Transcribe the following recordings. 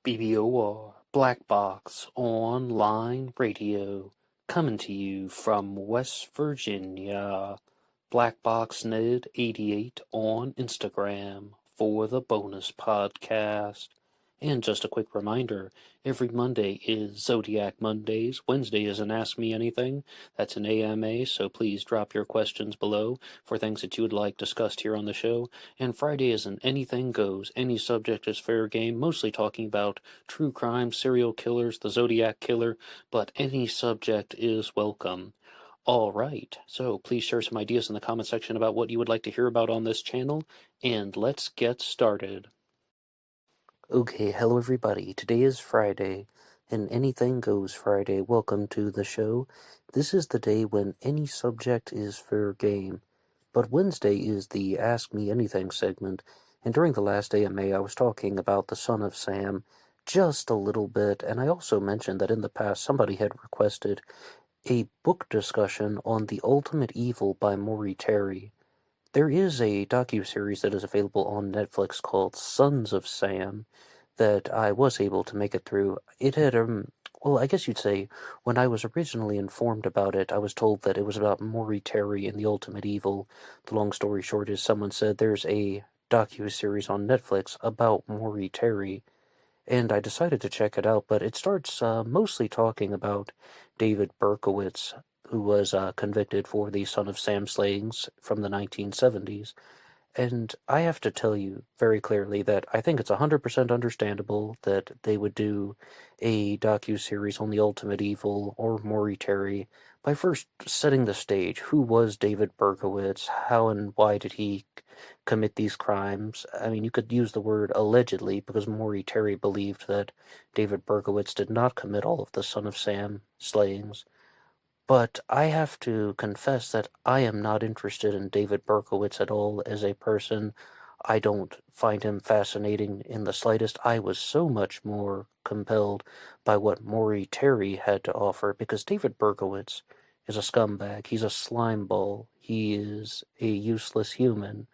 BBOR, Black Box Online Radio, coming to you from West Virginia. BlackBoxNed88 on Instagram for the bonus podcast. And just a quick reminder, every Monday is Zodiac Mondays. Wednesday is an Ask Me Anything. That's an AMA, so please drop your questions below for things that you would like discussed here on the show. And Friday is an Anything Goes. Any subject is fair game, mostly talking about true crime, serial killers, the Zodiac Killer, but any subject is welcome. All right, so please share some ideas in the comment section about what you would like to hear about on this channel, and let's get started. Okay, hello everybody. Today is Friday, and Anything Goes Friday. Welcome to the show. This is the day when any subject is fair game, but Wednesday is the Ask Me Anything segment, and during the last AMA I was talking about the Son of Sam just a little bit, and I also mentioned that in the past somebody had requested a book discussion on The Ultimate Evil by Maury Terry. There is a docuseries that is available on Netflix called Sons of Sam that I was able to make it through. It had, well, I guess you'd say, when I was originally informed about it, I was told that it was about Maury Terry and the Ultimate Evil. The long story short is someone said there's a docuseries on Netflix about Maury Terry, and I decided to check it out, but it starts mostly talking about David Berkowitz, who was convicted for the Son of Sam slayings from the 1970s. And I have to tell you very clearly that I think it's 100% understandable that they would do a docuseries on the Ultimate Evil or Maury Terry by first setting the stage. Who was David Berkowitz? How and why did he commit these crimes? I mean, you could use the word allegedly because Maury Terry believed that David Berkowitz did not commit all of the Son of Sam slayings. But I have to confess that I am not interested in David Berkowitz at all as a person. I don't find him fascinating in the slightest. I was so much more compelled by what Maury Terry had to offer, because David Berkowitz is a scumbag. He's a slimeball. He is a useless human.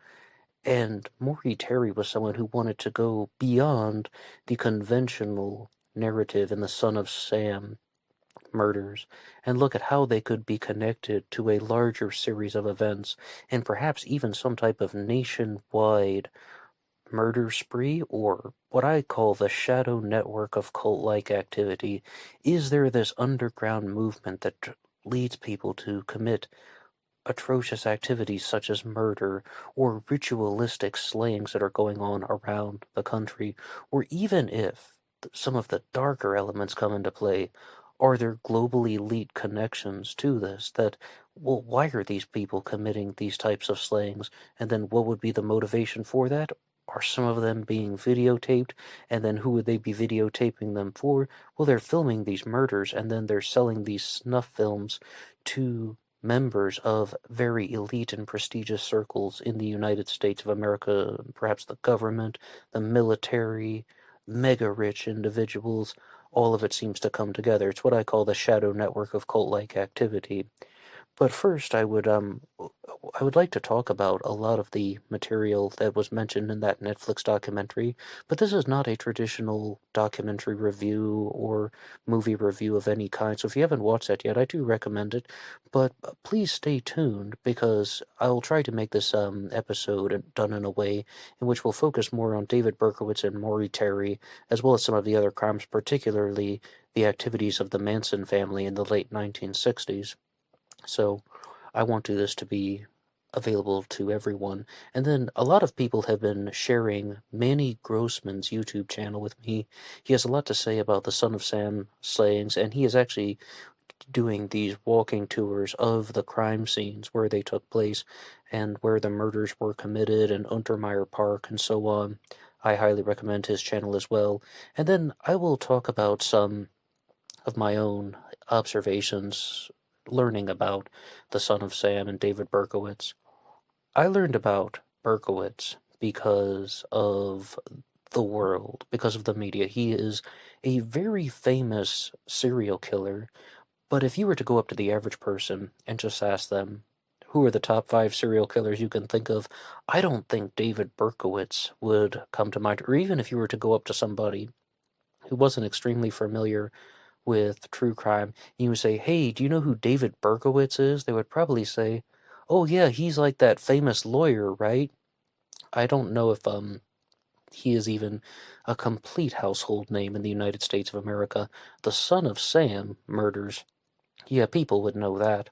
And Maury Terry was someone who wanted to go beyond the conventional narrative in the Son of Sam murders and look at how they could be connected to a larger series of events and perhaps even some type of nationwide murder spree, or what I call the shadow network of cult-like activity. Is there this underground movement that leads people to commit atrocious activities such as murder or ritualistic slayings that are going on around the country? Or even if some of the darker elements come into play, are there globally elite connections to this that, well, why are these people committing these types of slayings? And then what would be the motivation for that? Are some of them being videotaped? And then who would they be videotaping them for? Well, they're filming these murders and then they're selling these snuff films to members of very elite and prestigious circles in the United States of America, perhaps the government, the military, mega-rich individuals. All of it seems to come together. It's what I call the shadow network of cult-like activity. But first, I would like to talk about a lot of the material that was mentioned in that Netflix documentary, but this is not a traditional documentary review or movie review of any kind, so if you haven't watched that yet, I do recommend it, but please stay tuned, because I'll try to make this episode done in a way in which we'll focus more on David Berkowitz and Maury Terry, as well as some of the other crimes, particularly the activities of the Manson family in the late 1960s. So I want this to be available to everyone. And then a lot of people have been sharing Manny Grossman's YouTube channel with me. He has a lot to say about the Son of Sam slayings, and he is actually doing these walking tours of the crime scenes where they took place and where the murders were committed in Untermeyer Park and so on. I highly recommend his channel as well. And then I will talk about some of my own observations learning about the Son of Sam and David Berkowitz. I learned about Berkowitz because of the world, because of the media. He is a very famous serial killer, but if you were to go up to the average person and just ask them, who are the top 5 serial killers you can think of, I don't think David Berkowitz would come to mind. Or even if you were to go up to somebody who wasn't extremely familiar with true crime, and you would say, "Hey, do you know who David Berkowitz is?" They would probably say, "Oh yeah, he's like that famous lawyer, right?" I don't know if he is even a complete household name in the United States of America. The Son of Sam murders. Yeah, people would know that.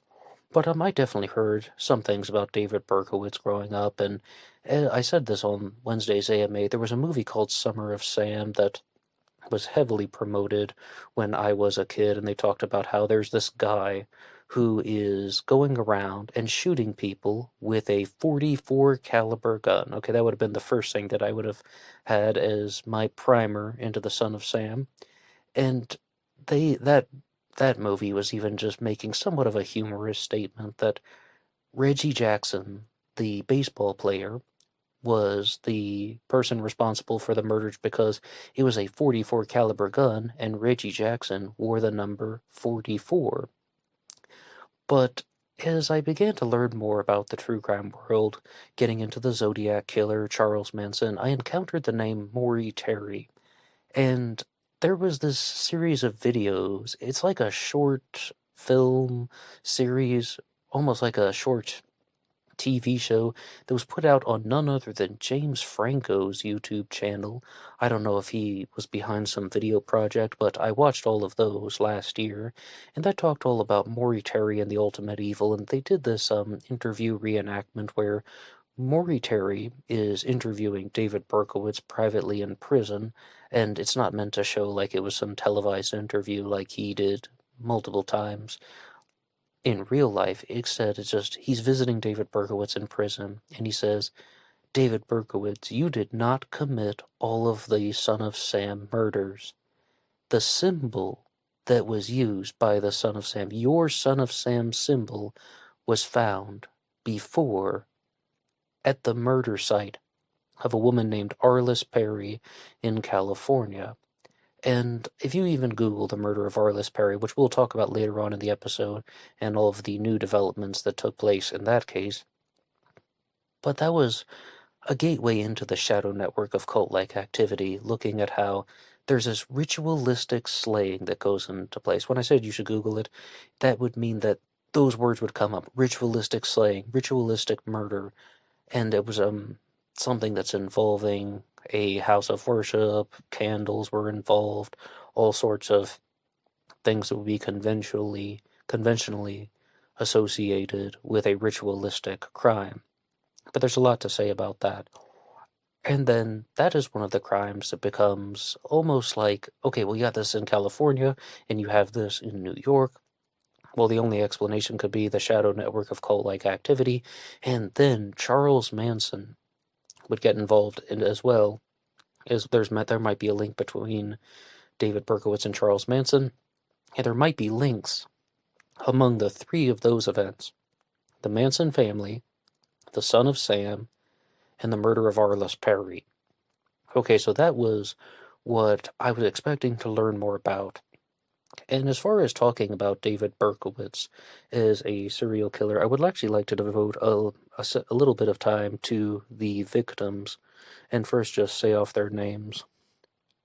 But I definitely heard some things about David Berkowitz growing up, and I said this on Wednesday's AMA. There was a movie called Summer of Sam that was heavily promoted when I was a kid, and they talked about how there's this guy who is going around and shooting people with a 44 caliber gun. Okay, that would have been the first thing that I would have had as my primer into the Son of Sam. And they that movie was even just making somewhat of a humorous statement that Reggie Jackson, the baseball player, was the person responsible for the murders because it was a 44 caliber gun and Reggie Jackson wore the number 44. But as I began to learn more about the true crime world, getting into the Zodiac Killer, Charles Manson, I encountered the name Maury Terry. And there was this series of videos. It's like a short film series, almost like a short TV show that was put out on none other than James Franco's YouTube channel. I don't know if he was behind some video project, but I watched all of those last year, and that talked all about Maury Terry and the Ultimate Evil, and they did this interview reenactment where Maury Terry is interviewing David Berkowitz privately in prison, and it's not meant to show like it was some televised interview like he did multiple times in real life. Instead, it's just he's visiting David Berkowitz in prison, and he says, "David Berkowitz, you did not commit all of the Son of Sam murders. The symbol that was used by the Son of Sam, your Son of Sam symbol, was found before at the murder site of a woman named Arliss Perry in California." And if you even Google the murder of Arliss Perry, which we'll talk about later on in the episode, and all of the new developments that took place in that case, but that was a gateway into the shadow network of cult-like activity, looking at how there's this ritualistic slaying that goes into place. When I said you should Google it, that would mean that those words would come up: ritualistic slaying, ritualistic murder, and it was something that's involving a house of worship, candles were involved, all sorts of things that would be conventionally associated with a ritualistic crime. But there's a lot to say about that. And then that is one of the crimes that becomes almost like, okay, well, you got this in California, and you have this in New York. Well, the only explanation could be the shadow network of cult-like activity, and then Charles Manson would get involved in as well. As there might be a link between David Berkowitz and Charles Manson, and there might be links among the three of those events: the Manson family, the Son of Sam, and the murder of Arliss Perry. Okay, so that was what I was expecting to learn more about. And as far as talking about David Berkowitz as a serial killer, I would actually like to devote a little bit of time to the victims, and first just say off their names.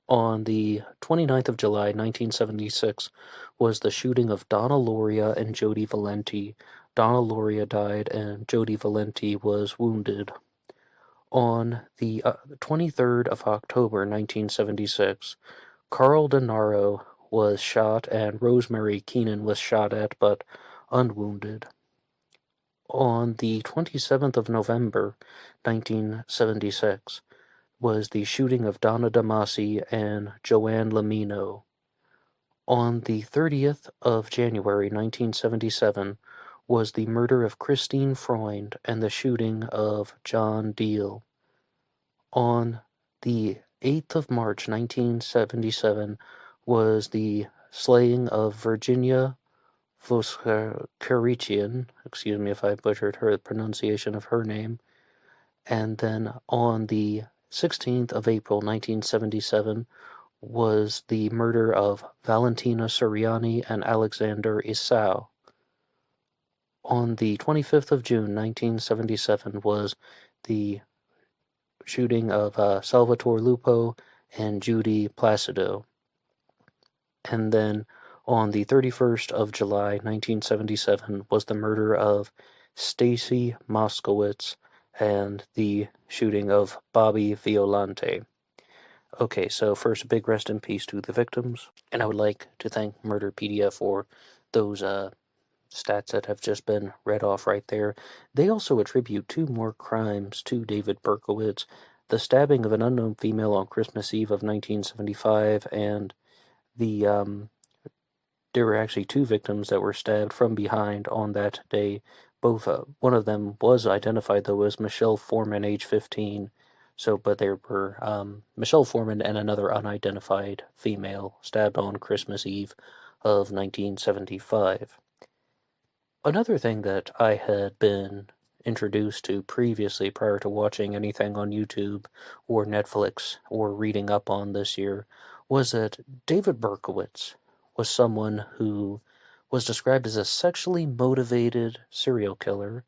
On the 29th of July, 1976, was the shooting of Donna Lauria and Jody Valenti. Donna Lauria died, and Jody Valenti was wounded. On the 23rd of October, 1976, Carl Denaro was shot, and Rosemary Keenan was shot at, but unwounded. On the 27th of November, 1976, was the shooting of Donna Damasi and Joanne Lamino. On the 30th of January, 1977, was the murder of Christine Freund and the shooting of John Deal. On the 8th of March, 1977, was the slaying of Virginia Voskerichian, excuse me if I butchered her pronunciation of her name, and then on the 16th of April, 1977, was the murder of Valentina Suriani and Alexander Isau. On the 25th of June, 1977, was the shooting of Salvatore Lupo and Judy Placido. And then on the 31st of July, 1977, was the murder of Stacy Moskowitz and the shooting of Bobby Violante. Okay, so first, a big rest in peace to the victims, and I would like to thank Murderpedia for those stats that have just been read off right there. They also attribute 2 more crimes to David Berkowitz: the stabbing of an unknown female on Christmas Eve of 1975, and the there were actually 2 victims that were stabbed from behind on that day. Both one of them was identified though as Michelle Foreman, age 15. So, but there were Michelle Foreman and another unidentified female stabbed on Christmas Eve of 1975. Another thing that I had been introduced to previously prior to watching anything on YouTube or Netflix or reading up on this year was that David Berkowitz was someone who was described as a sexually motivated serial killer,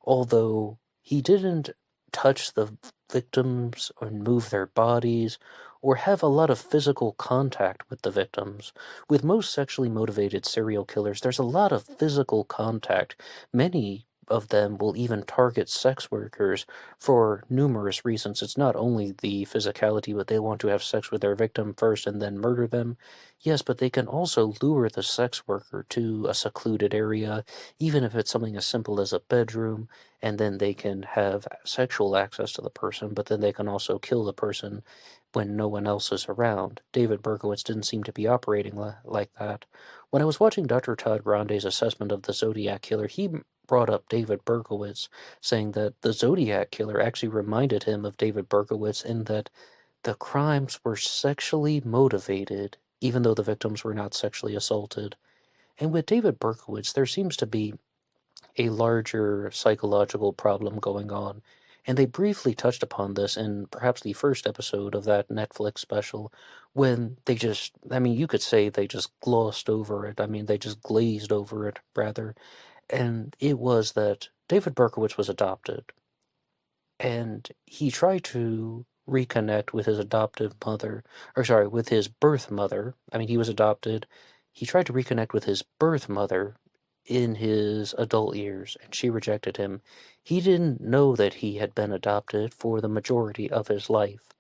although he didn't touch the victims or move their bodies or have a lot of physical contact with the victims. With most sexually motivated serial killers, there's a lot of physical contact. Many of them will even target sex workers for numerous reasons. It's not only the physicality, but they want to have sex with their victim first and then murder them. Yes, but they can also lure the sex worker to a secluded area, even if it's something as simple as a bedroom, and then they can have sexual access to the person, but then they can also kill the person when no one else is around. David Berkowitz didn't seem to be operating like that. When I was watching Dr. Todd Grande's assessment of the Zodiac Killer, he brought up David Berkowitz, saying that the Zodiac Killer actually reminded him of David Berkowitz in that the crimes were sexually motivated, even though the victims were not sexually assaulted. And with David Berkowitz, there seems to be a larger psychological problem going on. And they briefly touched upon this in perhaps the first episode of that Netflix special, when they just, I mean, you could say they just glossed over it. I mean, they just glazed over it, rather. And it was that David Berkowitz was adopted. And he tried to reconnect with his adoptive mother, or sorry, with his birth mother. I mean, he was adopted. He tried to reconnect with his birth mother in his adult years, and she rejected him. He didn't know that he had been adopted for the majority of his life.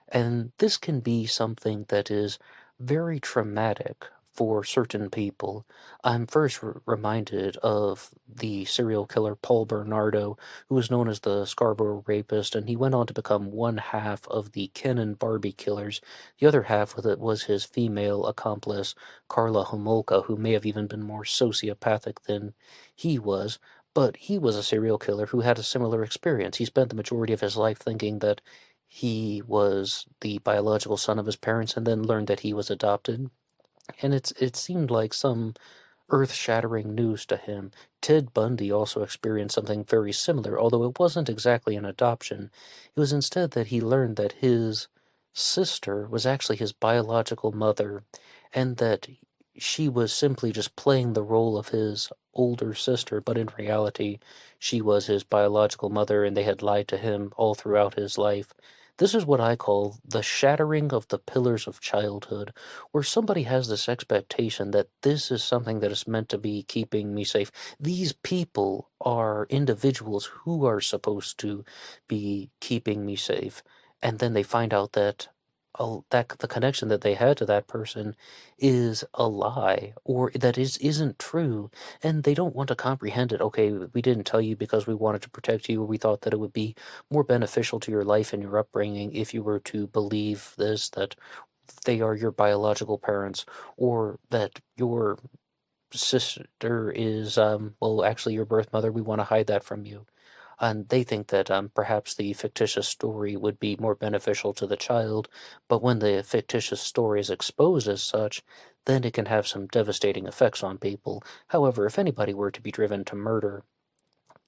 And this can be something that is very traumatic for certain people. I'm first reminded of the serial killer Paul Bernardo, who was known as the Scarborough Rapist, and he went on to become one half of the Ken and Barbie killers. The other half of it was his female accomplice, Karla Homolka, who may have even been more sociopathic than he was. But he was a serial killer who had a similar experience. He spent the majority of his life thinking that he was the biological son of his parents and then learned that he was adopted. And it seemed like some earth-shattering news to him. Ted Bundy also experienced something very similar, although it wasn't exactly an adoption. It was instead that he learned that his sister was actually his biological mother, and that she was simply just playing the role of his older sister, but in reality, she was his biological mother, and they had lied to him all throughout his life. This is what I call the shattering of the pillars of childhood, where somebody has this expectation that this is something that is meant to be keeping me safe. These people are individuals who are supposed to be keeping me safe. And then they find out that that the connection that they had to that person is a lie, or that isn't true, and they don't want to comprehend it. Okay, we didn't tell you because we wanted to protect you, or we thought that it would be more beneficial to your life and your upbringing if you were to believe this, that they are your biological parents, or that your sister is, well, actually your birth mother. We want to hide that from you. And they think that perhaps the fictitious story would be more beneficial to the child, but when the fictitious story is exposed as such, then it can have some devastating effects on people. However, if anybody were to be driven to murder,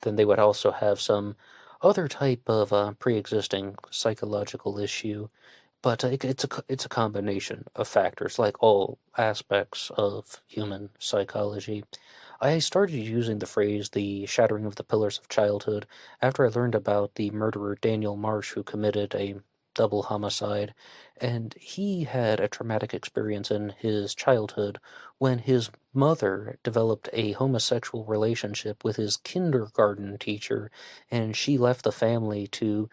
then they would also have some other type of pre-existing psychological issue. But it's a combination of factors, like all aspects of human psychology. I started using the phrase "the shattering of the pillars of childhood" after I learned about the murderer Daniel Marsh, who committed a double homicide, and he had a traumatic experience in his childhood when his mother developed a homosexual relationship with his kindergarten teacher, and she left the family to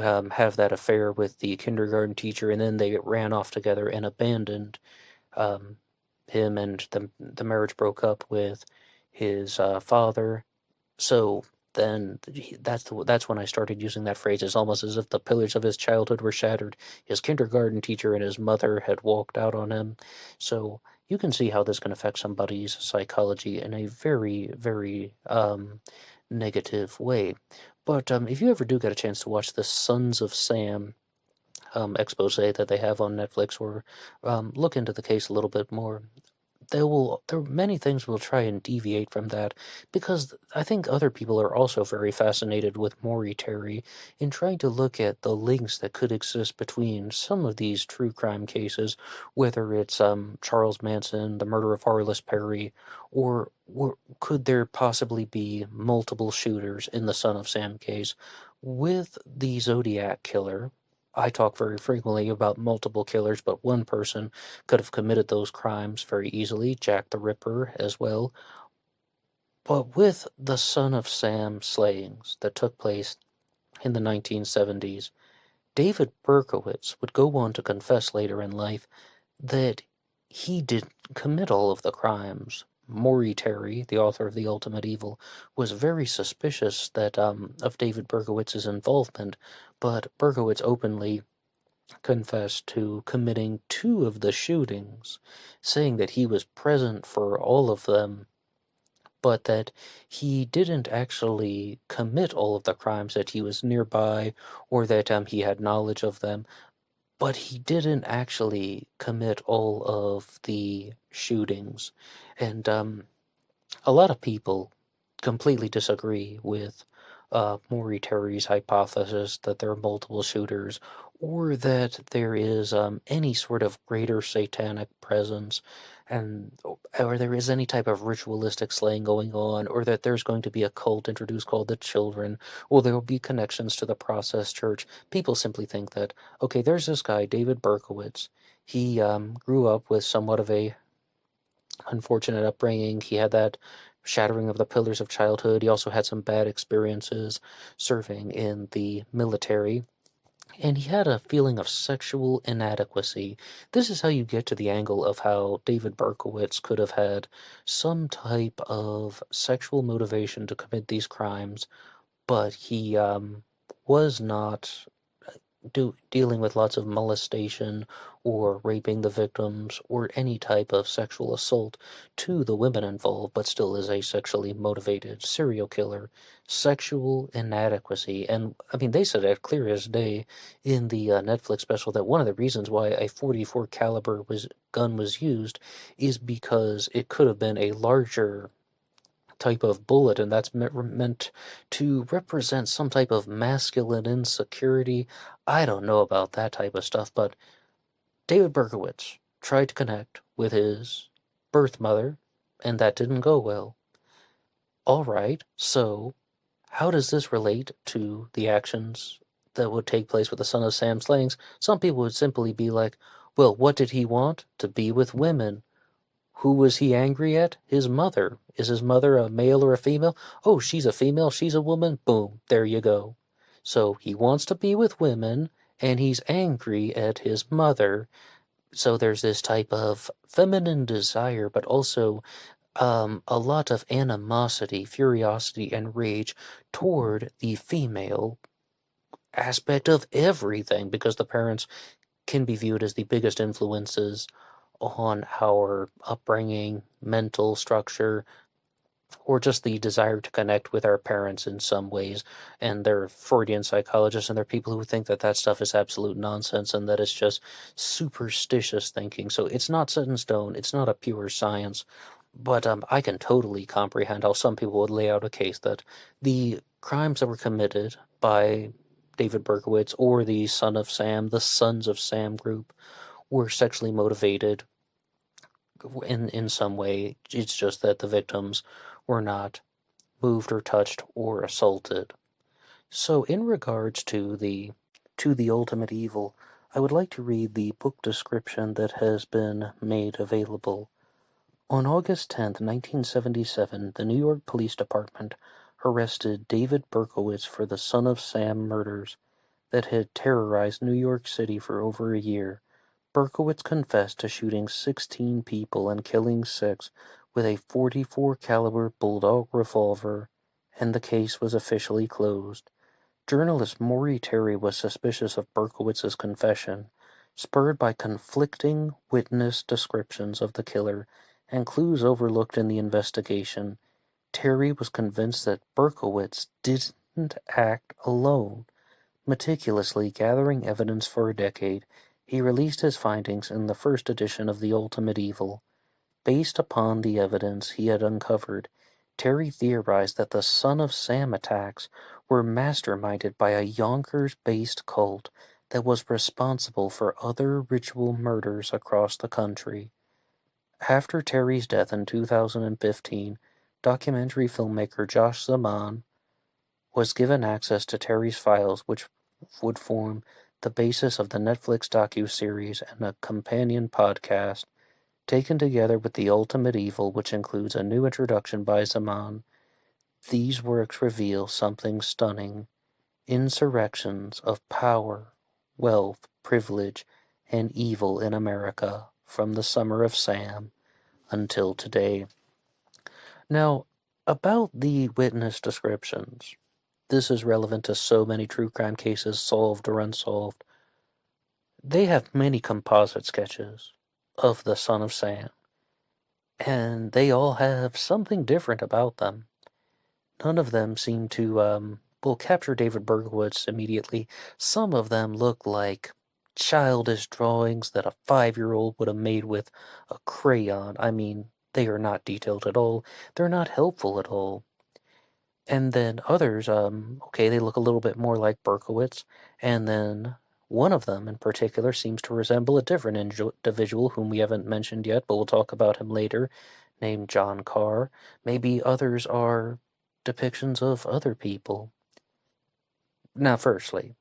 have that affair with the kindergarten teacher, and then they ran off together and abandoned um, him, and the marriage broke up with his father. So then that's when I started using that phrase. It's almost as if the pillars of his childhood were shattered. His kindergarten teacher and his mother had walked out on him. So you can see how this can affect somebody's psychology in a very, very negative way. But if you ever do get a chance to watch the Sons of Sam expose that they have on Netflix, or look into the case a little bit more, there are many things will try and deviate from that, because I think other people are also very fascinated with Maury Terry in trying to look at the links that could exist between some of these true crime cases, whether it's Charles Manson, the murder of Arliss Perry, or could there possibly be multiple shooters in the Son of Sam case. With the Zodiac killer, I talk very frequently about multiple killers, but one person could have committed those crimes very easily, Jack the Ripper as well. But with the Son of Sam slayings that took place in the 1970s, David Berkowitz would go on to confess later in life that he didn't commit all of the crimes. Maury Terry, the author of The Ultimate Evil, was very suspicious that of David Berkowitz's involvement, but Berkowitz openly confessed to committing 2 of the shootings, saying that he was present for all of them, but that he didn't actually commit all of the crimes, that he was nearby, or that he had knowledge of them, but he didn't actually commit all of the shootings. And a lot of people completely disagree with Maury Terry's hypothesis that there are multiple shooters, or that there is any sort of greater satanic presence, and or there is any type of ritualistic slaying going on, or that there's going to be a cult introduced called the Children, or there will be connections to the Process Church. People simply think that, okay, there's this guy, David Berkowitz. He grew up with somewhat of a unfortunate upbringing. He had that shattering of the pillars of childhood. He also had some bad experiences serving in the military. And he had a feeling of sexual inadequacy. This is how you get to the angle of how David Berkowitz could have had some type of sexual motivation to commit these crimes, but he was not dealing with lots of molestation or raping the victims or any type of sexual assault to the women involved, but still is a sexually motivated serial killer. Sexual inadequacy. And I mean, they said it clear as day in the Netflix special that one of the reasons why a 44 caliber gun was used is because it could have been a larger type of bullet, and that's meant to represent some type of masculine insecurity. I don't know about that type of stuff, but David Berkowitz tried to connect with his birth mother, and that didn't go well. All right, so how does this relate to the actions that would take place with the Son of Sam slayings? Some people would simply be like, well, what did he want? To be with women. Who was he angry at? His mother. Is his mother a male or a female? Oh, she's a female, she's a woman. Boom, there you go. So he wants to be with women, and he's angry at his mother. So there's this type of feminine desire, but also a lot of animosity, curiosity, and rage toward the female aspect of everything, because the parents can be viewed as the biggest influences on our upbringing, mental structure, or just the desire to connect with our parents in some ways. And they're Freudian psychologists, and they're people who think that that stuff is absolute nonsense and that it's just superstitious thinking. So it's not set in stone. It's not a pure science. But I can totally comprehend how some people would lay out a case that the crimes that were committed by David Berkowitz or the Son of Sam, the Sons of Sam group, were sexually motivated in some way. It's just that the victims were not moved or touched or assaulted. So in regards to the to the ultimate evil, I would like to read the book description that has been made available. On August 10th, 1977, the New York Police Department arrested David Berkowitz for the Son of Sam murders that had terrorized New York City for over a year. Berkowitz confessed to shooting 16 people and killing 6 with a .44 caliber Bulldog revolver, and the case was officially closed. Journalist Maury Terry was suspicious of Berkowitz's confession, spurred by conflicting witness descriptions of the killer and clues overlooked in the investigation. Terry was convinced that Berkowitz didn't act alone. Meticulously gathering evidence for a decade, he released his findings in the first edition of The Ultimate Evil. Based upon the evidence he had uncovered, Terry theorized that the Son of Sam attacks were masterminded by a Yonkers-based cult that was responsible for other ritual murders across the country. After Terry's death in 2015, documentary filmmaker Josh Zaman was given access to Terry's files, which would form the basis of the Netflix docuseries and a companion podcast. Taken together with The Ultimate Evil, which includes a new introduction by Zaman, these works reveal something stunning: insurrections of power, wealth, privilege, and evil in America from the summer of Sam until today. Now, about the witness descriptions, this is relevant to so many true crime cases, solved or unsolved. They have many composite sketches of the Son of Sam, and they all have something different about them. None of them seem to, capture David Berkowitz immediately. Some of them look like childish drawings that a 5-year-old would have made with a crayon. I mean, they are not detailed at all. They're not helpful at all. And then others, they look a little bit more like Berkowitz, and then one of them in particular seems to resemble a different individual whom we haven't mentioned yet, but we'll talk about him later, named John Carr. Maybe others are depictions of other people. Now, firstly,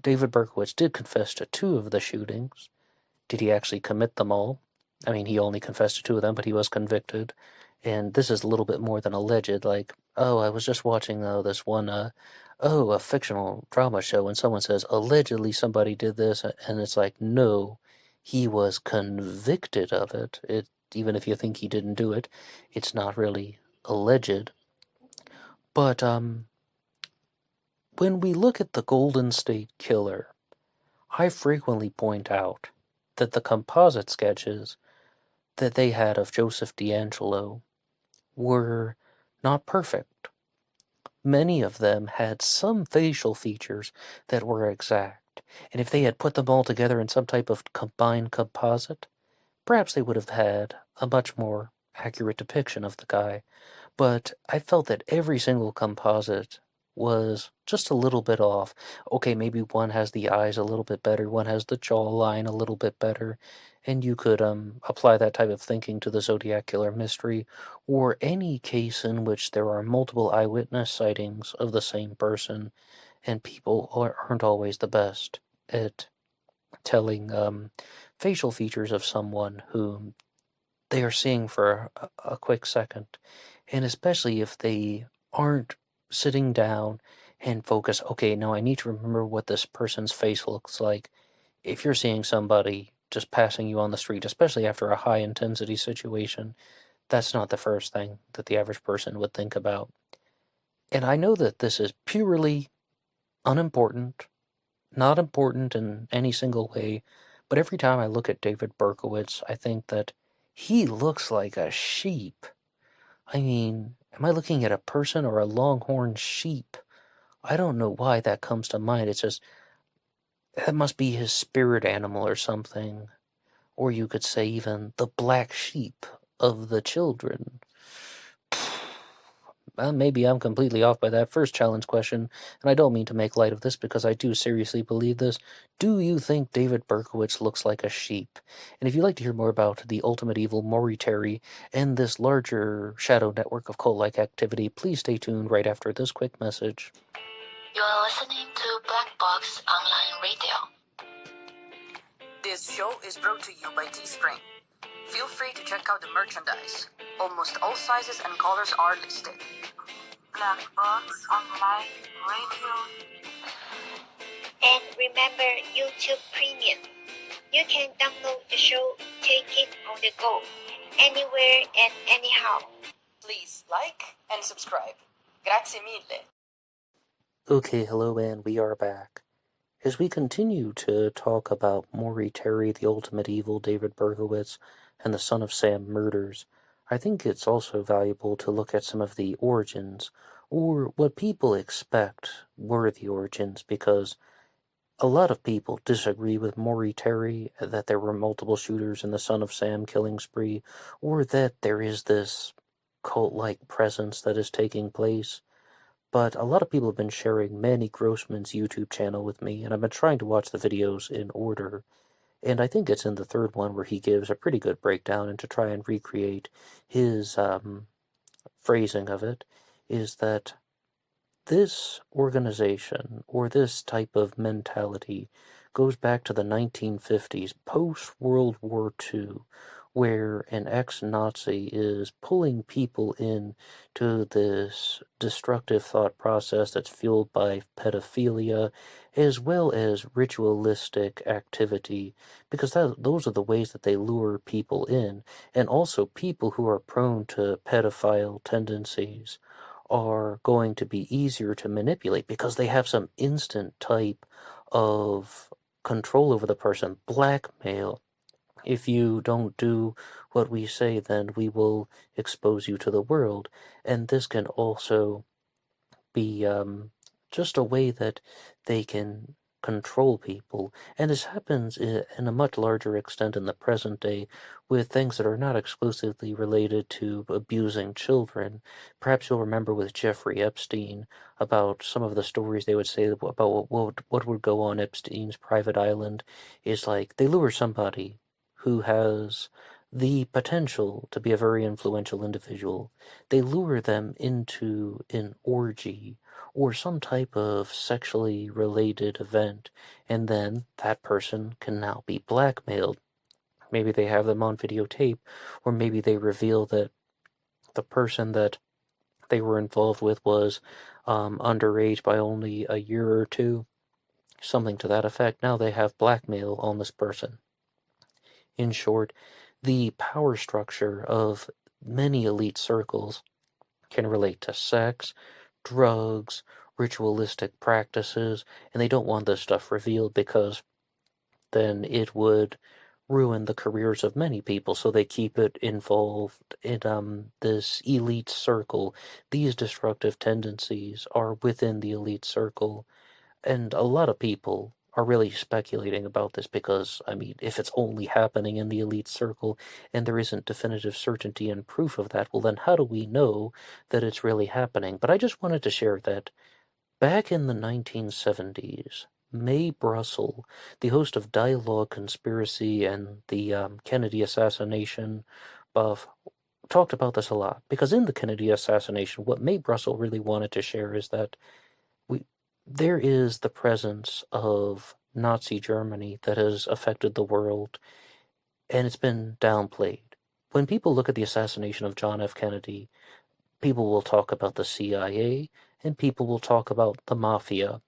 David Berkowitz did confess to 2 of the shootings. Did he actually commit them all? I mean, he only confessed to 2 of them, but he was convicted. And this is a little bit more than alleged, like, oh, I was just watching this one, a fictional drama show, and someone says, allegedly somebody did this, and it's like, no, he was convicted of it. Even if you think he didn't do it, it's not really alleged. But, when we look at the Golden State Killer, I frequently point out that the composite sketches that they had of Joseph D'Angelo were not perfect. Many of them had some facial features that were exact, and if they had put them all together in some type of combined composite, perhaps they would have had a much more accurate depiction of the guy. But I felt that every single composite was just a little bit off. Okay, maybe one has the eyes a little bit better, one has the jawline a little bit better, and you could apply that type of thinking to the Zodiac Killer mystery, or any case in which there are multiple eyewitness sightings of the same person, and people aren't always the best at telling facial features of someone whom they are seeing for a quick second, and especially if they aren't sitting down and focus, okay, now I need to remember what this person's face looks like. If you're seeing somebody just passing you on the street, especially after a high-intensity situation, that's not the first thing that the average person would think about. And I know that this is purely unimportant, not important in any single way, but every time I look at David Berkowitz, I think that he looks like a sheep. I mean, am I looking at a person or a longhorn sheep? I don't know why that comes to mind. It's just, that must be his spirit animal or something. Or you could say even the black sheep of the children. Well, maybe I'm completely off by that first challenge question, and I don't mean to make light of this because I do seriously believe this. Do you think David Berkowitz looks like a sheep? And if you'd like to hear more about the ultimate evil, Maury Terry, and this larger shadow network of cult-like activity, please stay tuned right after this quick message. You are listening to Blackbox Online Radio. This show is brought to you by TeeSpring. Feel free to check out the merchandise. Almost all sizes and colors are listed. Blackbox Online Radio. And remember YouTube Premium. You can download the show, take it on the go, anywhere and anyhow. Please like and subscribe. Grazie mille. Okay, hello, and we are back. As we continue to talk about Maury Terry, the ultimate evil, David Berkowitz, and the Son of Sam murders, I think it's also valuable to look at some of the origins, or what people expect were the origins, because a lot of people disagree with Maury Terry, that there were multiple shooters in the Son of Sam killing spree, or that there is this cult-like presence that is taking place. But a lot of people have been sharing Manny Grossman's YouTube channel with me, and I've been trying to watch the videos in order. And I think it's in the third one where he gives a pretty good breakdown, and to try and recreate his phrasing of it, is that this organization, or this type of mentality, goes back to the 1950s, post-World War II, where an ex-Nazi is pulling people in to this destructive thought process that's fueled by pedophilia, as well as ritualistic activity, because those are the ways that they lure people in, and also people who are prone to pedophile tendencies are going to be easier to manipulate because they have some instant type of control over the person, blackmail. If you don't do what we say, then we will expose you to the world. And this can also be just a way that they can control people. And this happens in a much larger extent in the present day with things that are not exclusively related to abusing children. Perhaps you'll remember with Jeffrey Epstein about some of the stories they would say about what would go on Epstein's private island is like they lure somebody who has the potential to be a very influential individual. They lure them into an orgy or some type of sexually related event, and then that person can now be blackmailed. Maybe they have them on videotape, or maybe they reveal that the person that they were involved with was underage by only a year or two, something to that effect. Now they have blackmail on this person. In short, the power structure of many elite circles can relate to sex, drugs, ritualistic practices, and they don't want this stuff revealed because then it would ruin the careers of many people, so they keep it involved in this elite circle. These destructive tendencies are within the elite circle, and a lot of people are really speculating about this because, I mean, if it's only happening in the elite circle and there isn't definitive certainty and proof of that, well then how do we know that it's really happening? But I just wanted to share that back in the 1970s, Mae Brussell, the host of Dialogue, Conspiracy, and the Kennedy assassination, talked about this a lot. Because in the Kennedy assassination, what Mae Brussell really wanted to share is that there is the presence of Nazi Germany that has affected the world, and it's been downplayed. When people look at the assassination of John F. Kennedy, people will talk about the CIA, and people will talk about the mafia,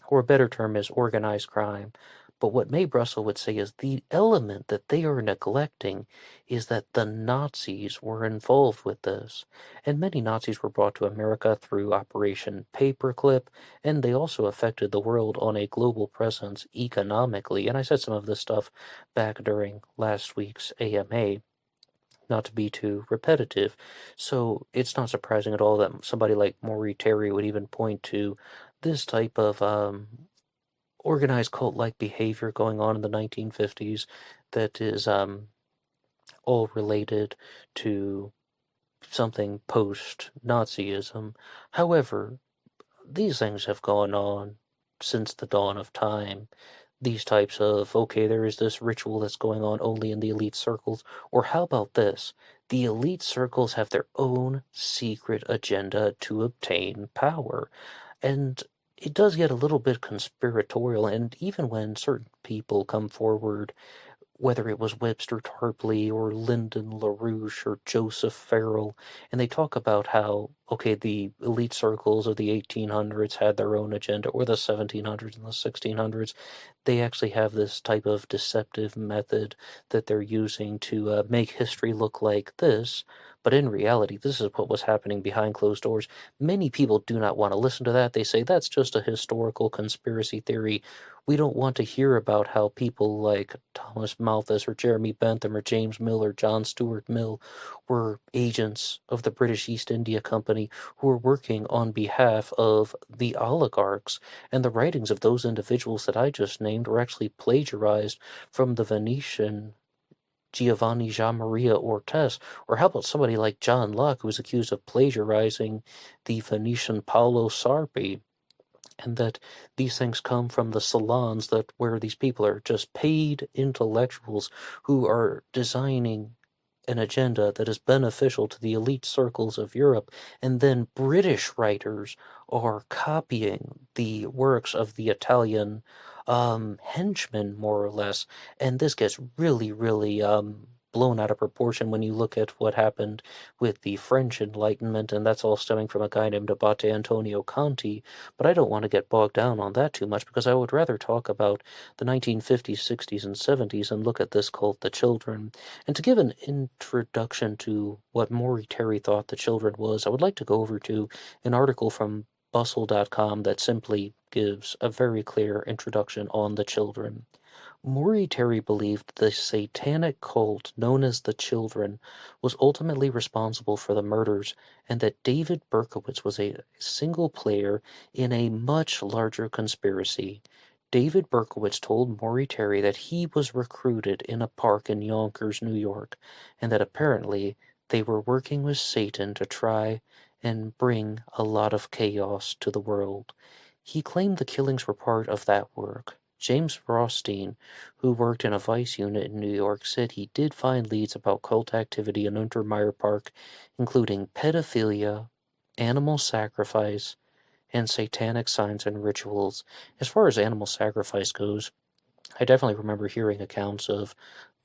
or a better term is organized crime. But what Mae Brussell would say is the element that they are neglecting is that the Nazis were involved with this. And many Nazis were brought to America through Operation Paperclip, and they also affected the world on a global presence economically. And I said some of this stuff back during last week's AMA, not to be too repetitive. So it's not surprising at all that somebody like Maury Terry would even point to this type of organized cult-like behavior going on in the 1950s that is all related to something post-Nazism. However, these things have gone on since the dawn of time. These types of, okay, there is this ritual that's going on only in the elite circles, or how about this? The elite circles have their own secret agenda to obtain power. And it does get a little bit conspiratorial, and even when certain people come forward, whether it was Webster Tarpley or Lyndon LaRouche or Joseph Farrell, and they talk about how, okay, the elite circles of the 1800s had their own agenda, or the 1700s and the 1600s. They actually have this type of deceptive method that they're using to make history look like this, but in reality, this is what was happening behind closed doors. Many people do not want to listen to that. They say that's just a historical conspiracy theory. We don't want to hear about how people like Thomas Malthus or Jeremy Bentham or James Mill or John Stuart Mill were agents of the British East India Company who were working on behalf of the oligarchs. And the writings of those individuals that I just named were actually plagiarized from the Venetian Giovanni Gianmaria Ortes, or how about somebody like John Locke, who was accused of plagiarizing the Venetian Paolo Sarpi, and that these things come from the salons that where these people are just paid intellectuals who are designing an agenda that is beneficial to the elite circles of Europe, and then British writers are copying the works of the Italian henchmen, more or less, and this gets really, really blown out of proportion when you look at what happened with the French Enlightenment, and that's all stemming from a guy named Abate Antonio Conti, but I don't want to get bogged down on that too much because I would rather talk about the 1950s, 60s, and 70s and look at this cult, The Children. And to give an introduction to what Maury Terry thought The Children was, I would like to go over to an article from Bustle.com that simply gives a very clear introduction on The Children. Maury Terry believed the satanic cult known as the Children was ultimately responsible for the murders, and that David Berkowitz was a single player in a much larger conspiracy. David Berkowitz told Maury Terry that he was recruited in a park in Yonkers, New York, and that apparently they were working with Satan to try and bring a lot of chaos to the world. He claimed the killings were part of that work. James Rothstein, who worked in a vice unit in New York, said he did find leads about cult activity in Untermeyer Park, including pedophilia, animal sacrifice, and satanic signs and rituals. As far as animal sacrifice goes, I definitely remember hearing accounts of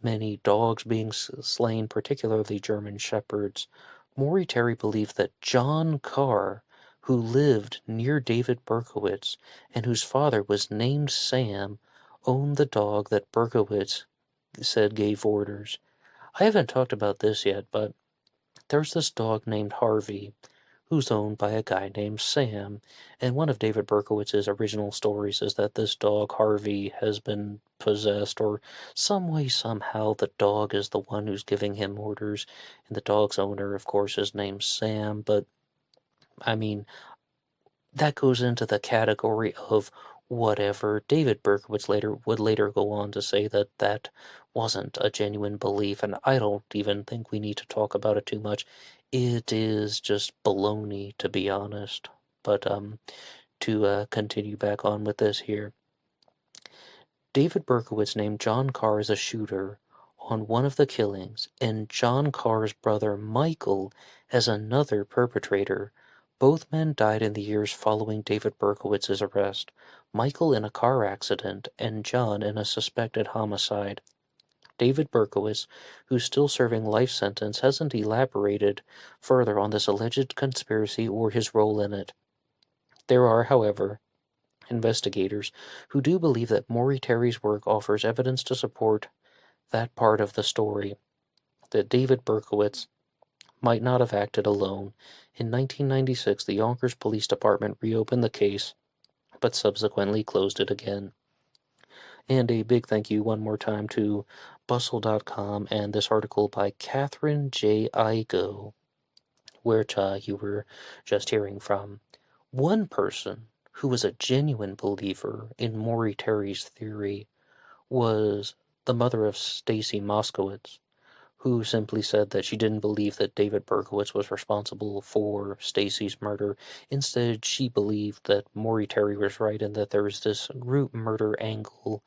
many dogs being slain, particularly German shepherds. Maury Terry believed that John Carr, who lived near David Berkowitz and whose father was named Sam, owned the dog that Berkowitz said gave orders. I haven't talked about this yet, but there's this dog named Harvey, who's owned by a guy named Sam, and one of David Berkowitz's original stories is that this dog, Harvey, has been possessed, or some way, somehow, the dog is the one who's giving him orders, and the dog's owner, of course, is named Sam, but, I mean, that goes into the category of whatever. David Berkowitz would later go on to say that that wasn't a genuine belief, and I don't even think we need to talk about it too much. It is just baloney, to be honest. But to continue back on with this here, David Berkowitz named John Carr as a shooter on one of the killings, and John Carr's brother Michael as another perpetrator. Both men died in the years following David Berkowitz's arrest, Michael in a car accident and John in a suspected homicide. David Berkowitz, who's still serving life sentence, hasn't elaborated further on this alleged conspiracy or his role in it. There are, however, investigators who do believe that Maury Terry's work offers evidence to support that part of the story, that David Berkowitz might not have acted alone. In 1996, the Yonkers Police Department reopened the case, but subsequently closed it again. And a big thank you one more time to Bustle.com and this article by Catherine J. Igo, which you were just hearing from. One person who was a genuine believer in Maury Terry's theory was the mother of Stacy Moskowitz, who simply said that she didn't believe that David Berkowitz was responsible for Stacy's murder. Instead, she believed that Maury Terry was right and that there was this group murder angle.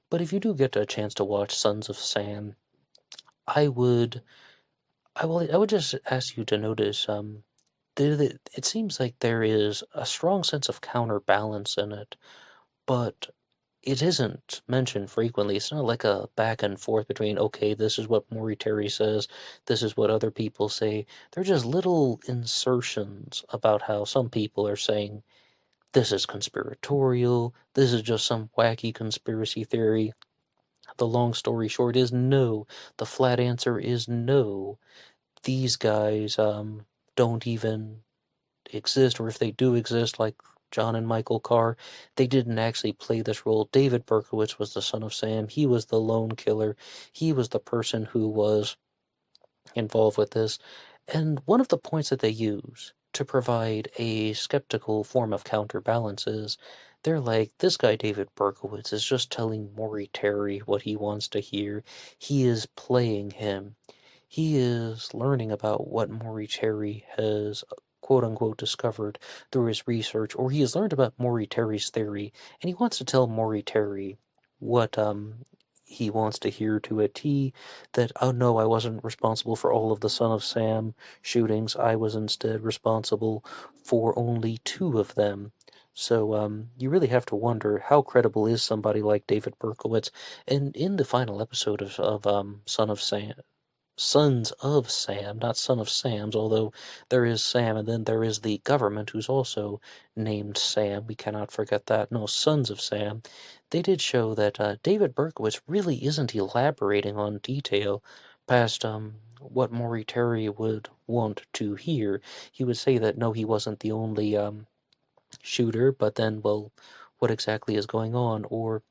But if you do get a chance to watch Sons of Sam, I would just ask you to notice it seems like there is a strong sense of counterbalance in it, but it isn't mentioned frequently. It's not like a back and forth between, okay, this is what Maury Terry says, this is what other people say. They're just little insertions about how some people are saying, this is conspiratorial, this is just some wacky conspiracy theory. The long story short is no. The flat answer is no. These guys don't even exist, or if they do exist, like John and Michael Carr, they didn't actually play this role. David Berkowitz was the son of Sam. He was the lone killer. He was the person who was involved with this. And one of the points that they use to provide a skeptical form of counterbalance is they're like, this guy David Berkowitz is just telling Maury Terry what he wants to hear. He is playing him. He is learning about what Maury Terry has quote-unquote discovered through his research, or he has learned about Maury Terry's theory, and he wants to tell Maury Terry what he wants to hear to a T, that, oh no, I wasn't responsible for all of the Son of Sam shootings, I was instead responsible for only 2 of them. So you really have to wonder, how credible is somebody like David Berkowitz? And in the final episode of Sons of Sam, not Son of Sam's, although there is Sam, and then there is the government who's also named Sam. We cannot forget that. No, Sons of Sam. They did show that David Berkowitz really isn't elaborating on detail past what Maury Terry would want to hear. He would say that no, he wasn't the only shooter, but then, well, what exactly is going on? Or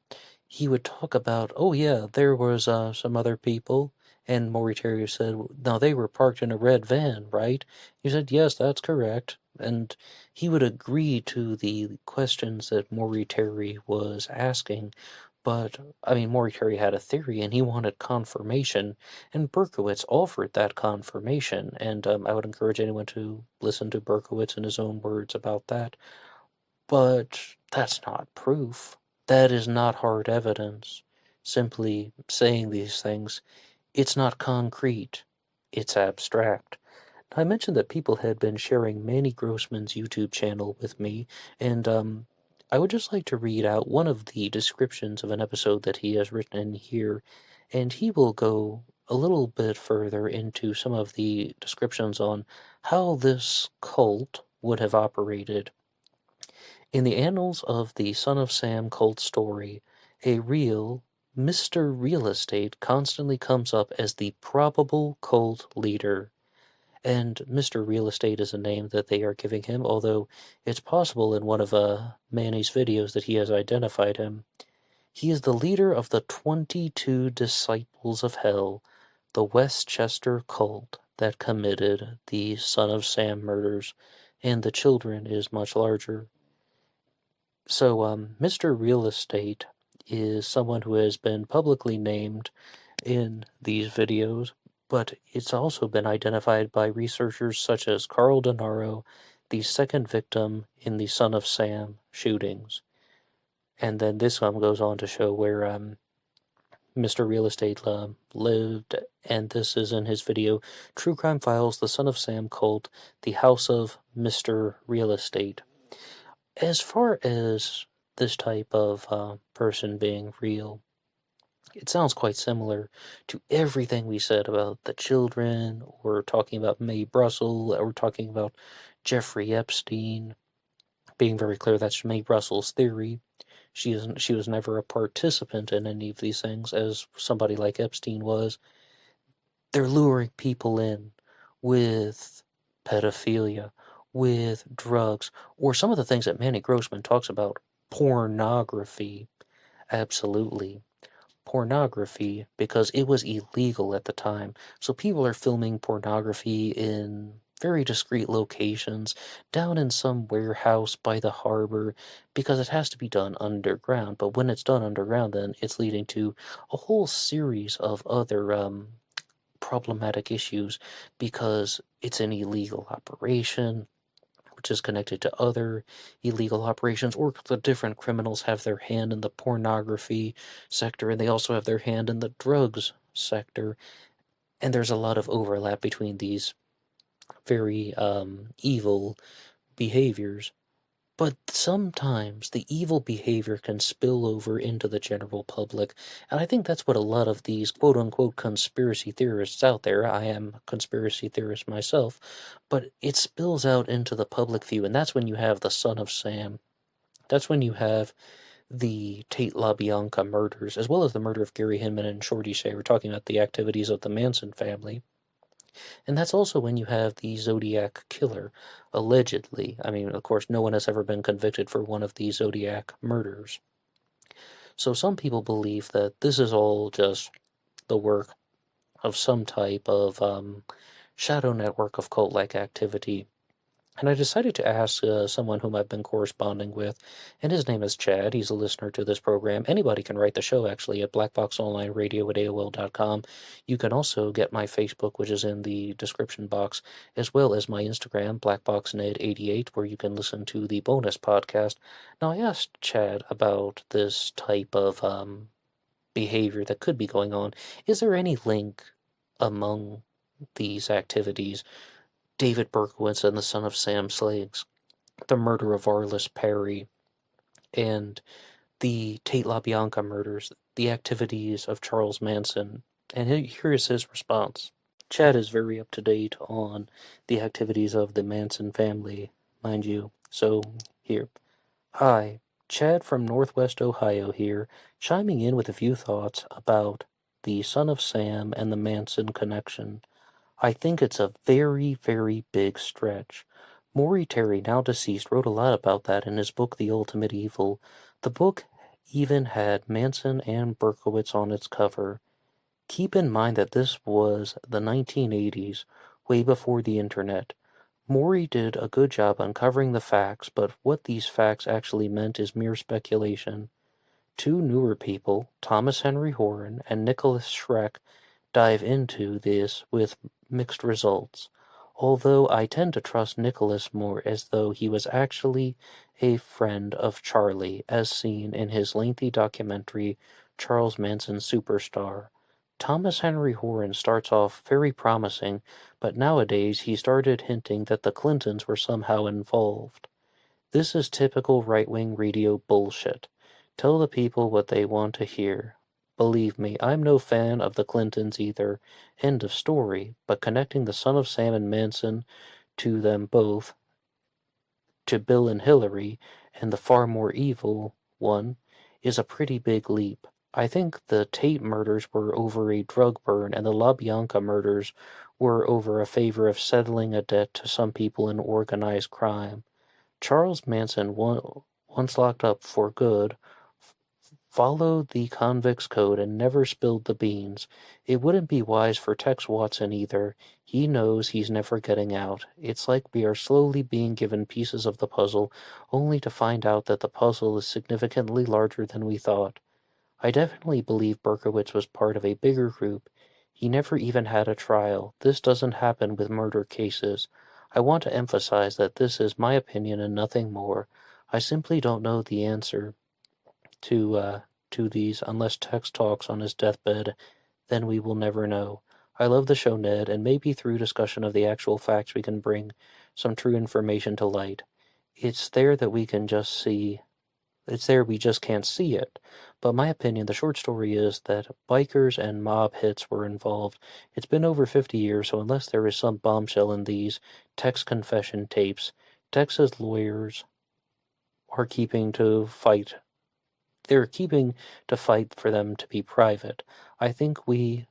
he would talk about, oh yeah, there was some other people, and Maury Terry said, now they were parked in a red van, right? He said, yes, that's correct. And he would agree to the questions that Maury Terry was asking, but, I mean, Maury Terry had a theory, and he wanted confirmation, and Berkowitz offered that confirmation, and I would encourage anyone to listen to Berkowitz in his own words about that. But that's not proof. That is not hard evidence. Simply saying these things, it's not concrete, it's abstract. I mentioned that people had been sharing Manny Grossman's YouTube channel with me, and I would just like to read out one of the descriptions of an episode that he has written in here, and he will go a little bit further into some of the descriptions on how this cult would have operated. In the annals of the Son of Sam cult story, a real Mr. Real Estate constantly comes up as the probable cult leader. And Mr. Real Estate is a name that they are giving him, although it's possible in one of Manny's videos that he has identified him. He is the leader of the 22 Disciples of Hell, the Westchester cult that committed the Son of Sam murders, and the children is much larger. So, Mr. Real Estate is someone who has been publicly named in these videos, but it's also been identified by researchers such as Carl Denaro, the second victim in the Son of Sam shootings. And then this one goes on to show where Mr. Real Estate lived, and this is in his video, True Crime Files, The Son of Sam Cult, The House of Mr. Real Estate. As far as this type of person being real, it sounds quite similar to everything we said about the children, or talking about Mae Brussel, or talking about Jeffrey Epstein. Being very clear, that's Mae Brussel's theory. She was never a participant in any of these things, as somebody like Epstein was. They're luring people in with pedophilia, with drugs, or some of the things that Manny Grossman talks about, pornography. Absolutely. Pornography, because it was illegal at the time. So people are filming pornography in very discreet locations, down in some warehouse by the harbor, because it has to be done underground. But when it's done underground, then it's leading to a whole series of other problematic issues, because it's an illegal operation, which is connected to other illegal operations, or the different criminals have their hand in the pornography sector, and they also have their hand in the drugs sector, and there's a lot of overlap between these very evil behaviors. But sometimes the evil behavior can spill over into the general public, and I think that's what a lot of these quote-unquote conspiracy theorists out there, I am a conspiracy theorist myself, but it spills out into the public view, and that's when you have the Son of Sam. That's when you have the Tate LaBianca murders, as well as the murder of Gary Hinman and Shorty Shea. We're talking about the activities of the Manson family. And that's also when you have the Zodiac killer, allegedly. I mean, of course, no one has ever been convicted for one of these Zodiac murders. So some people believe that this is all just the work of some type of shadow network of cult-like activity. And I decided to ask someone whom I've been corresponding with, and his name is Chad. He's a listener to this program. Anybody can write the show, actually, at BlackBoxOnlineRadio at AOL.com. You can also get my Facebook, which is in the description box, as well as my Instagram, BlackBoxNed88, where you can listen to the bonus podcast. Now, I asked Chad about this type of behavior that could be going on. Is there any link among these activities? David Berkowitz and the Son of Sam Slags, the murder of Arliss Perry, and the Tate LaBianca murders, the activities of Charles Manson. And here is his response. Chad is very up to date on the activities of the Manson family, mind you. So, here. Hi, Chad from Northwest Ohio here, chiming in with a few thoughts about the Son of Sam and the Manson connection. I think it's a very, very big stretch. Maury Terry, now deceased, wrote a lot about that in his book The Ultimate Evil. The book even had Manson and Berkowitz on its cover. Keep in mind that this was the 1980s, way before the internet. Maury did a good job uncovering the facts, but what these facts actually meant is mere speculation. Two newer people, Thomas Henry Horan and Nicholas Schreck, dive into this with mixed results, although I tend to trust Nicholas more, as though he was actually a friend of Charlie, as seen in his lengthy documentary Charles Manson Superstar. Thomas Henry Horan starts off very promising, but nowadays he started hinting that the Clintons were somehow involved. This is typical right-wing radio bullshit. Tell the people what they want to hear. Believe me, I'm no fan of the Clintons either. End of story. But connecting the Son of Sam and Manson to them both, to Bill and Hillary, and the far more evil one, is a pretty big leap. I think the Tate murders were over a drug burn, and the LaBianca murders were over a favor of settling a debt to some people in organized crime. Charles Manson, once locked up for good, followed the convict's code and never spilled the beans. It wouldn't be wise for Tex Watson either. He knows he's never getting out. It's like we are slowly being given pieces of the puzzle, only to find out that the puzzle is significantly larger than we thought. I definitely believe Berkowitz was part of a bigger group. He never even had a trial. This doesn't happen with murder cases. I want to emphasize that this is my opinion and nothing more. I simply don't know the answer to these unless Tex talks on his deathbed. Then we will never know. I love the show, Ned, and maybe through discussion of the actual facts we can bring some true information to light. It's there that we can just see. It's there we just can't see it. But my opinion, the short story is that bikers and mob hits were involved. It's been over 50 years, so unless there is some bombshell in these Tex confession tapes, Tex's lawyers are keeping to fight. They're keeping to fight for them to be private. I think we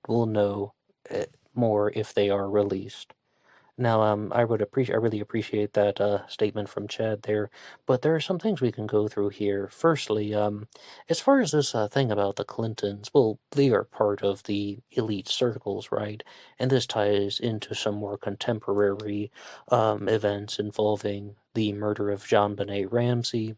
will know more if they are released. Now, I really appreciate that statement from Chad there, but there are some things we can go through here. Firstly, as far as this thing about the Clintons, well, they are part of the elite circles, right? And this ties into some more contemporary events involving the murder of JonBenet Ramsey.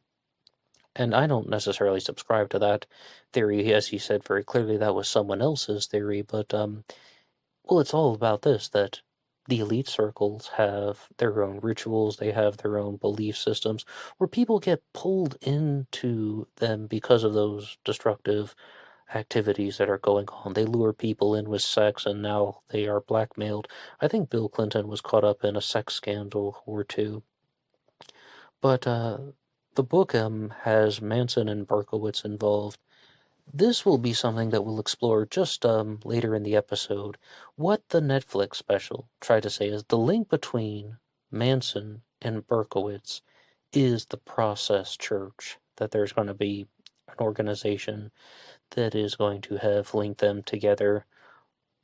And I don't necessarily subscribe to that theory. As he said very clearly, that was someone else's theory. But, well, it's all about this, that the elite circles have their own rituals, they have their own belief systems, where people get pulled into them because of those destructive activities that are going on. They lure people in with sex, and now they are blackmailed. I think Bill Clinton was caught up in a sex scandal or two. But the book has Manson and Berkowitz involved. This will be something that we'll explore just later in the episode. What the Netflix special tried to say is the link between Manson and Berkowitz is the Process Church, that there's going to be an organization that is going to have linked them together.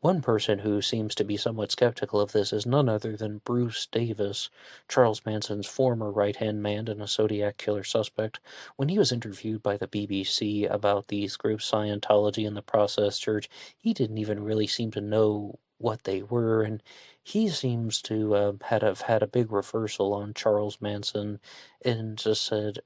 One person who seems to be somewhat skeptical of this is none other than Bruce Davis, Charles Manson's former right-hand man and a Zodiac killer suspect. When he was interviewed by the BBC about these groups, Scientology and the Process Church, he didn't even really seem to know what they were, and he seems to have had a big reversal on Charles Manson and just said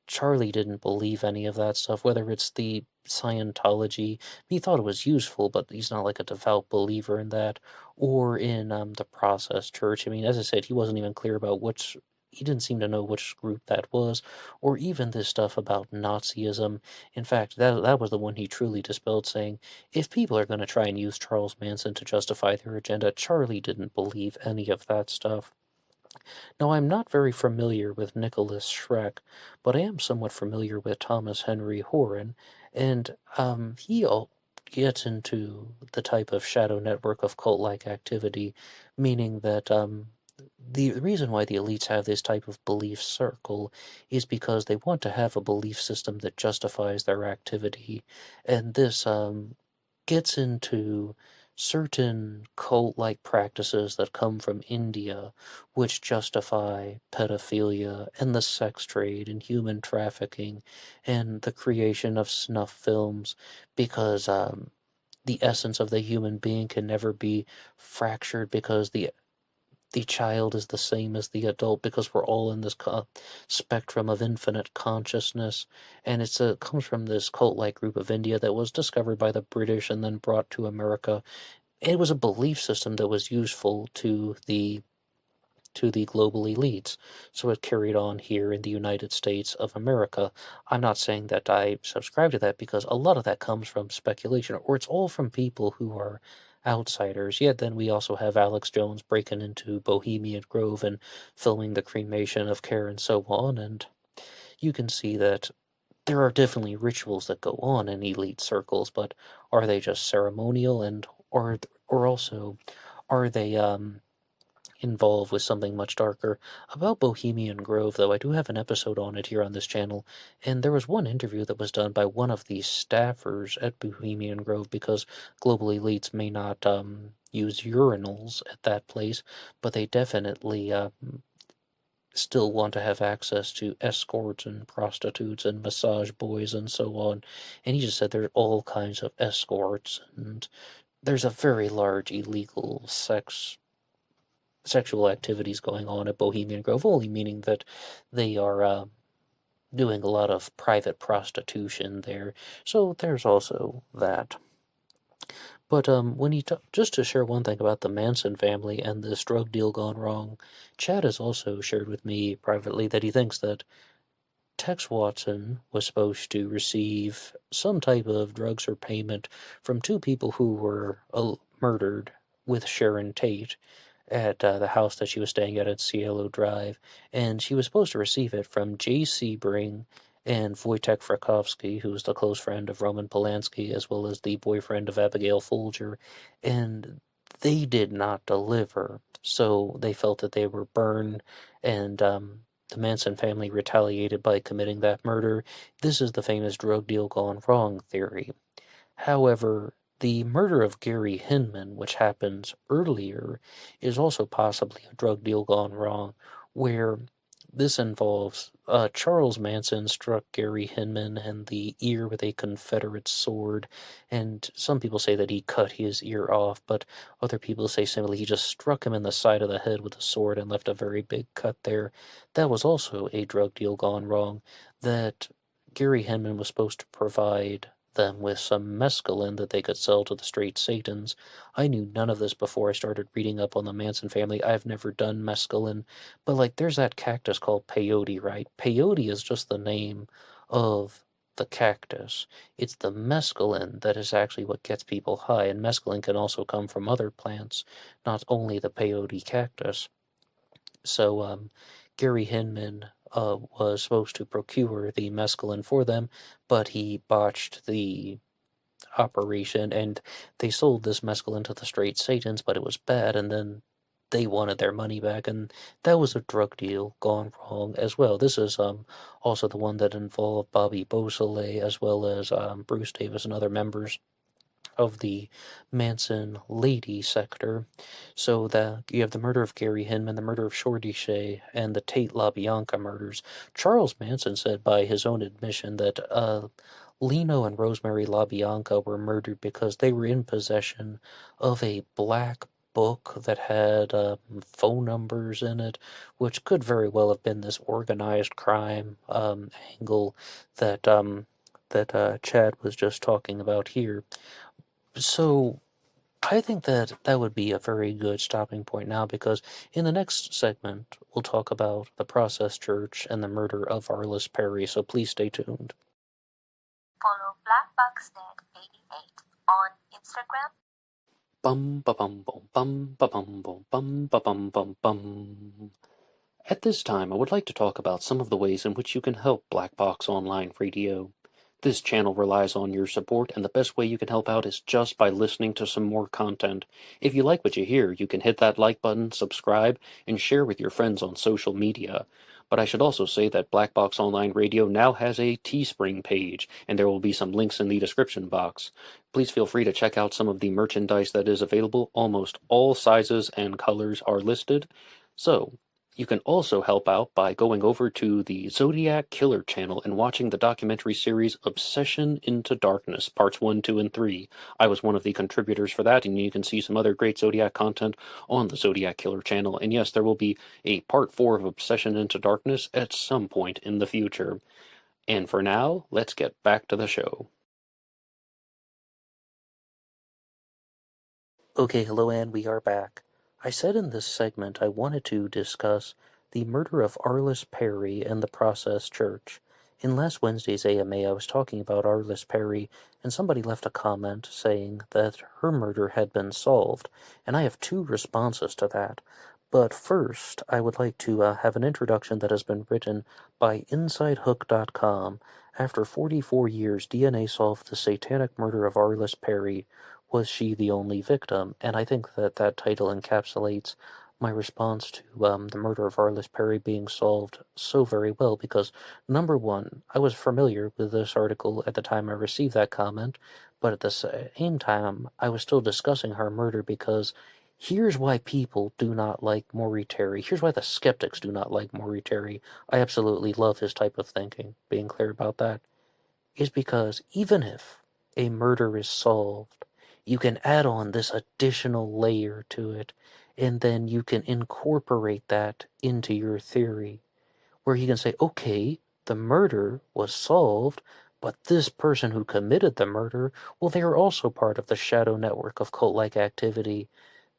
Charlie didn't believe any of that stuff, whether it's the Scientology. He thought it was useful, but he's not like a devout believer in that, or in the Process Church. I mean, as I said, he wasn't even clear about which. He didn't seem to know which group that was, or even this stuff about Nazism. In fact, that was the one he truly dispelled, saying, if people are going to try and use Charles Manson to justify their agenda, Charlie didn't believe any of that stuff. Now, I'm not very familiar with Nicholas Schreck, but I am somewhat familiar with Thomas Henry Horan, and he gets into the type of shadow network of cult-like activity, meaning that the reason why the elites have this type of belief circle is because they want to have a belief system that justifies their activity, and this gets into certain cult-like practices that come from India, which justify pedophilia and the sex trade and human trafficking and the creation of snuff films, because the essence of the human being can never be fractured, because the child is the same as the adult, because we're all in this spectrum of infinite consciousness, and it comes from this cult-like group of India that was discovered by the British and then brought to America. It was a belief system that was useful to the global elites, so it carried on here in the United States of America. I'm not saying that I subscribe to that, because a lot of that comes from speculation, or it's all from people who are outsiders. Yet then we also have Alex Jones breaking into Bohemian Grove and filming the cremation of Care and so on, and you can see that there are definitely rituals that go on in elite circles, but are they just ceremonial, and or also are they involved with something much darker? About Bohemian Grove, though, I do have an episode on it here on this channel, and there was one interview that was done by one of the staffers at Bohemian Grove, because global elites may not use urinals at that place, but they definitely still want to have access to escorts and prostitutes and massage boys and so on. And he just said there's all kinds of escorts, and there's a very large illegal sexual activities going on at Bohemian Grove, only meaning that they are doing a lot of private prostitution there. So there's also that. But when just to share one thing about the Manson family and this drug deal gone wrong, Chad has also shared with me privately that he thinks that Tex Watson was supposed to receive some type of drugs or payment from two people who were murdered with Sharon Tate at the house that she was staying at Cielo Drive, and she was supposed to receive it from Jay Sebring and Wojtek Frykowski, who was the close friend of Roman Polanski, as well as the boyfriend of Abigail Folger, and they did not deliver, so they felt that they were burned, and the Manson family retaliated by committing that murder. This is the famous drug deal gone wrong theory. However, the murder of Gary Hinman, which happens earlier, is also possibly a drug deal gone wrong, where this involves Charles Manson struck Gary Hinman in the ear with a Confederate sword, and some people say that he cut his ear off, but other people say simply he just struck him in the side of the head with a sword and left a very big cut there. That was also a drug deal gone wrong, that Gary Hinman was supposed to provide them with some mescaline that they could sell to the straight Satans. I knew none of this before I started reading up on the Manson family. I've never done mescaline, but like there's that cactus called peyote, right? Peyote is just the name of the cactus. It's the mescaline that is actually what gets people high, and mescaline can also come from other plants, not only the peyote cactus. So Gary Hinman was supposed to procure the mescaline for them, but he botched the operation, and they sold this mescaline to the straight Satans, but it was bad, and then they wanted their money back, and that was a drug deal gone wrong as well. This is also the one that involved Bobby Beausoleil as well as Bruce Davis and other members of the Manson lady sector. So that you have the murder of Gary Hinman, the murder of Shorty Shea, and the Tate LaBianca murders. Charles Manson said by his own admission that Lino and Rosemary LaBianca were murdered because they were in possession of a black book that had phone numbers in it, which could very well have been this organized crime angle that Chad was just talking about here. So I think that that would be a very good stopping point now, because in the next segment we'll talk about the Process Church and the murder of Arliss Perry, so please stay tuned. Follow BlackBoxNet88 on Instagram. Bum ba bum bum bum ba bum bum bum ba bum bum bum. At this time, I would like to talk about some of the ways in which you can help Black Box Online Radio. This channel relies on your support, and the best way you can help out is just by listening to some more content. If you like what you hear, you can hit that like button, subscribe, and share with your friends on social media. But I should also say that Black Box Online Radio now has a TeeSpring page, and there will be some links in the description box. Please feel free to check out some of the merchandise that is available. Almost all sizes and colors are listed. So, you can also help out by going over to the Zodiac Killer channel and watching the documentary series Obsession into Darkness, parts 1, 2, and 3. I was one of the contributors for that, and you can see some other great Zodiac content on the Zodiac Killer channel. And yes, there will be a part 4 of Obsession into Darkness at some point in the future. And for now, let's get back to the show. Okay, hello, and we are back. I said in this segment I wanted to discuss the murder of Arliss Perry and the Process Church. In last Wednesday's AMA, I was talking about Arliss Perry, and somebody left a comment saying that her murder had been solved, and I have two responses to that. But first, I would like to have an introduction that has been written by InsideHook.com. After 44 years, DNA solved the satanic murder of Arliss Perry. Was she the only victim? And I think that that title encapsulates my response to the murder of Arliss Perry being solved so very well, because, number one, I was familiar with this article at the time I received that comment, but at the same time, I was still discussing her murder, because here's why people do not like Maury Terry. Here's why the skeptics do not like Maury Terry. I absolutely love his type of thinking, being clear about that, is because even if a murder is solved, you can add on this additional layer to it, and then you can incorporate that into your theory, where you can say, okay, the murder was solved, but this person who committed the murder, well, they are also part of the shadow network of cult-like activity.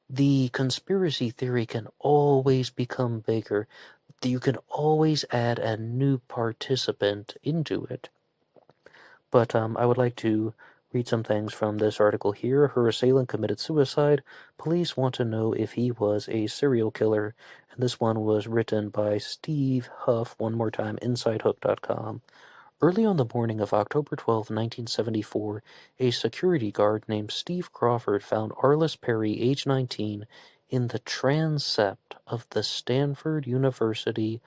The conspiracy theory can always become bigger. You can always add a new participant into it. But I would like to read some things from this article here. Her assailant committed suicide. Police want to know if he was a serial killer. And this one was written by Steve Huff, one more time, InsideHook.com. Early on the morning of October 12, 1974, a security guard named Steve Crawford found Arliss Perry, age 19, in the transept of the Stanford University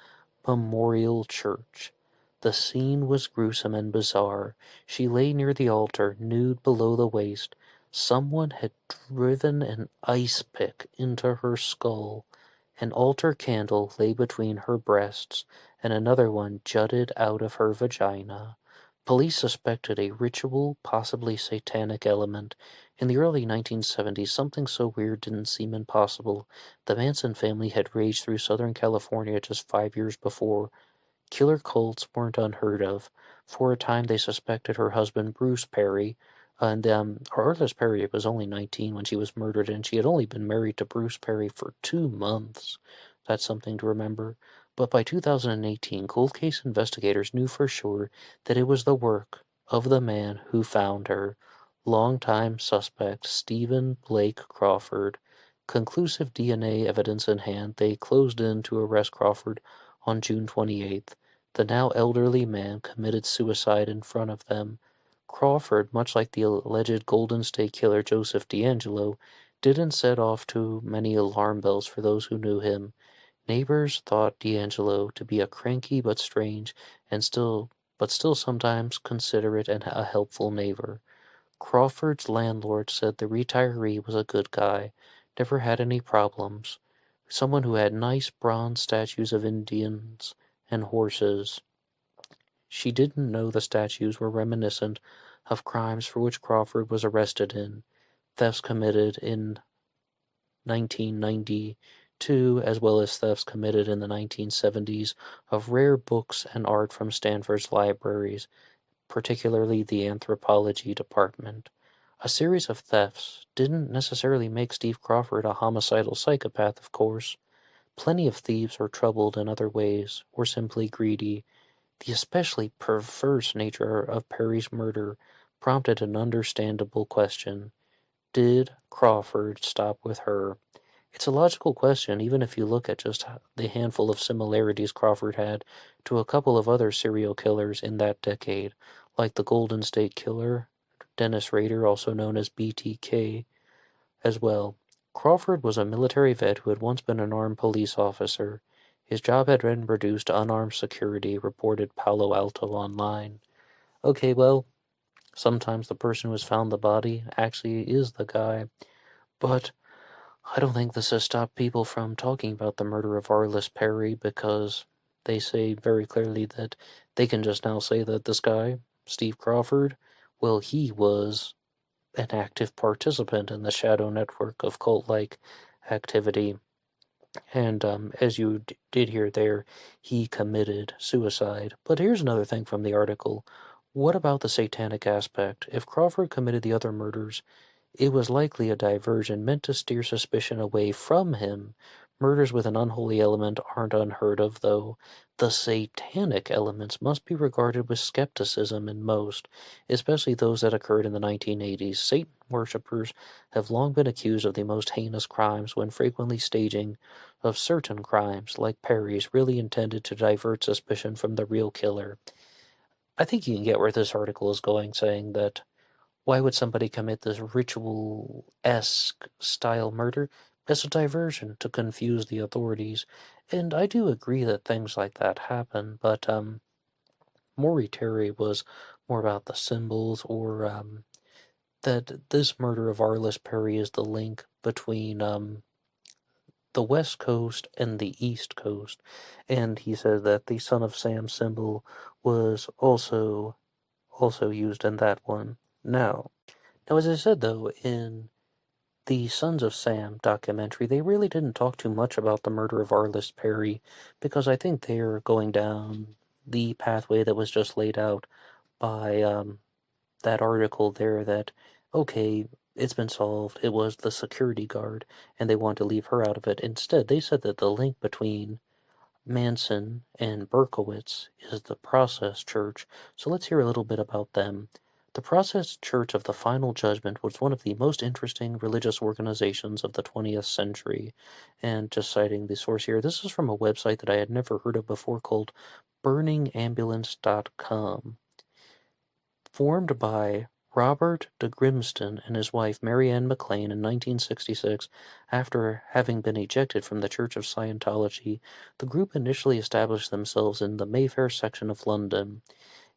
Memorial Church. The scene was gruesome and bizarre. She lay near the altar, nude below the waist. Someone had driven an ice pick into her skull. An altar candle lay between her breasts, and another one jutted out of her vagina. Police suspected a ritual, possibly satanic element. In the early 1970s, something so weird didn't seem impossible. The Manson family had raged through Southern California just 5 years before. Killer cults weren't unheard of. For a time, they suspected her husband, Bruce Perry, and Arliss Perry was only 19 when she was murdered, and she had only been married to Bruce Perry for 2 months. That's something to remember. But by 2018, cold case investigators knew for sure that it was the work of the man who found her, longtime suspect Stephen Blake Crawford. Conclusive DNA evidence in hand, they closed in to arrest Crawford on June 28th. The now elderly man committed suicide in front of them. Crawford, much like the alleged Golden State Killer Joseph DeAngelo, didn't set off too many alarm bells for those who knew him. Neighbors thought DeAngelo to be a cranky but strange and still sometimes considerate and a helpful neighbor. Crawford's landlord said the retiree was a good guy, never had any problems, someone who had nice bronze statues of Indians and horses. She didn't know the statues were reminiscent of crimes for which Crawford was arrested in, thefts committed in 1992, as well as thefts committed in the 1970s of rare books and art from Stanford's libraries, particularly the anthropology department. A series of thefts didn't necessarily make Steve Crawford a homicidal psychopath, of course. Plenty of thieves are troubled in other ways, or simply greedy. The especially perverse nature of Perry's murder prompted an understandable question. Did Crawford stop with her? It's a logical question, even if you look at just the handful of similarities Crawford had to a couple of other serial killers in that decade, like the Golden State Killer, Dennis Rader, also known as BTK, as well. Crawford was a military vet who had once been an armed police officer. His job had been reduced to unarmed security, reported Palo Alto Online. Okay, well, sometimes the person who has found the body actually is the guy, but I don't think this has stopped people from talking about the murder of Arliss Perry, because they say very clearly that they can just now say that this guy, Steve Crawford, well, he was an active participant in the shadow network of cult-like activity. And as you did hear there, he committed suicide. But here's another thing from the article. What about the satanic aspect? If Crawford committed the other murders, it was likely a diversion meant to steer suspicion away from him. Murders with an unholy element aren't unheard of, though. The satanic elements must be regarded with skepticism in most, especially those that occurred in the 1980s. Satan worshippers have long been accused of the most heinous crimes when frequently staging of certain crimes, like Perry's, really intended to divert suspicion from the real killer. I think you can get where this article is going, saying that why would somebody commit this ritual-esque style murder? As a diversion to confuse the authorities. And I do agree that things like that happen, but Maury Terry was more about the symbols, or that this murder of Arliss Perry is the link between the West Coast and the East Coast. And he says that the Son of Sam symbol was also used in that one. Now, as I said, though, in the Sons of Sam documentary, they really didn't talk too much about the murder of Arliss Perry, because I think they're going down the pathway that was just laid out by that article there, that, okay, it's been solved, it was the security guard, and they want to leave her out of it. Instead, they said that the link between Manson and Berkowitz is the Process Church, so let's hear a little bit about them. The Process Church of the Final Judgment was one of the most interesting religious organizations of the 20th century. And just citing the source here, this is from a website that I had never heard of before called burningambulance.com. Formed by Robert de Grimston and his wife Mary Ann McLean in 1966, after having been ejected from the Church of Scientology, the group initially established themselves in the Mayfair section of London.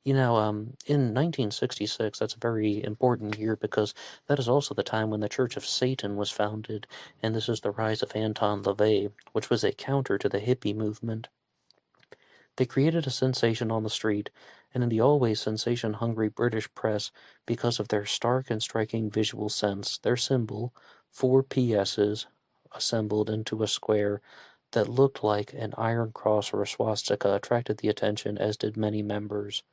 You know, in 1966, that's a very important year, because that is also the time when the Church of Satan was founded, and this is the rise of Anton LaVey, which was a counter to the hippie movement. They created a sensation on the street, and in the always sensation-hungry British press, because of their stark and striking visual sense. Their symbol, 4 PS's assembled into a square that looked like an iron cross or a swastika, attracted the attention, as did many members.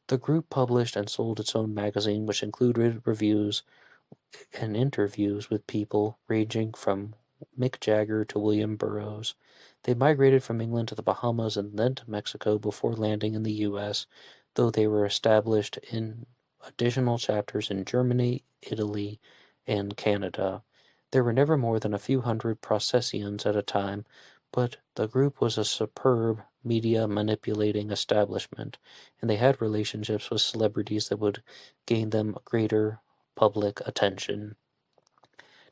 The group published and sold its own magazine, which included reviews and interviews with people ranging from Mick Jagger to William Burroughs. They migrated from England to the Bahamas and then to Mexico before landing in the U.S., though they were established in additional chapters in Germany, Italy, and Canada. There were never more than a few hundred processions at a time, but the group was a superb media-manipulating establishment, and they had relationships with celebrities that would gain them greater public attention.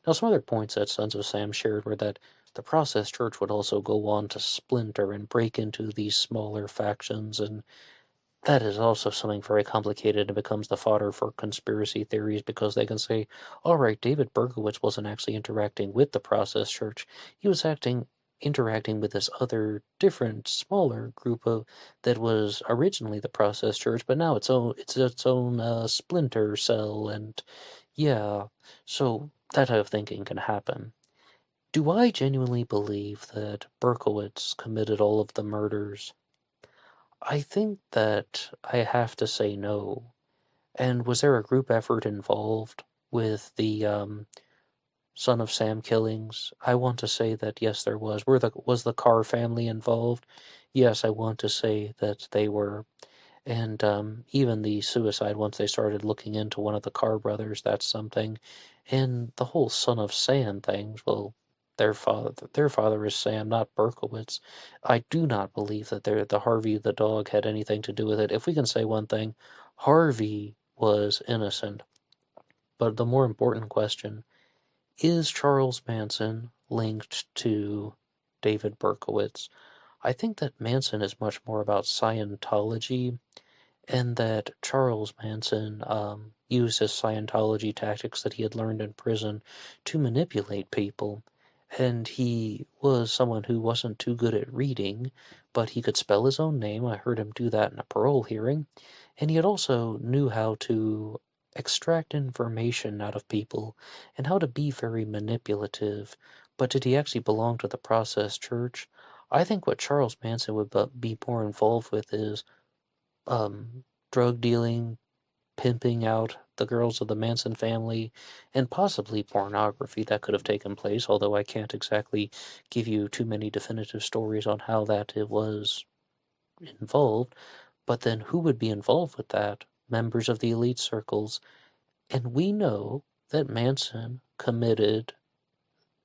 Now, some other points that Sons of Sam shared were that the Process Church would also go on to splinter and break into these smaller factions, and that is also something very complicated and becomes the fodder for conspiracy theories because they can say, all right, David Berkowitz wasn't actually interacting with the Process Church. He was interacting with this other different smaller group of that was originally the Process Church, but now it's its own splinter cell, and yeah, so that type of thinking can happen. Do I genuinely believe that Berkowitz committed all of the murders? I think that I have to say no. And was there a group effort involved with the Son of Sam killings? I want to say that yes, there was. Was the Carr family involved? Yes, I want to say that they were. And even the suicide, once they started looking into one of the Carr brothers, that's something. And the whole Son of Sam things, well, their father is Sam, not Berkowitz. I do not believe that the Harvey the dog had anything to do with it. If we can say one thing, Harvey was innocent. But the more important question, is Charles Manson linked to David Berkowitz? I think that Manson is much more about Scientology, and that Charles Manson used his Scientology tactics that he had learned in prison to manipulate people. And he was someone who wasn't too good at reading, but he could spell his own name. I heard him do that in a parole hearing. And he had also knew how to extract information out of people and how to be very manipulative. But did he actually belong to the Process Church? I think what Charles Manson would be more involved with is drug dealing, pimping out the girls of the Manson family, and possibly pornography that could have taken place, although I can't exactly give you too many definitive stories on how that it was involved. But then who would be involved with that? Members of the elite circles. And we know that Manson committed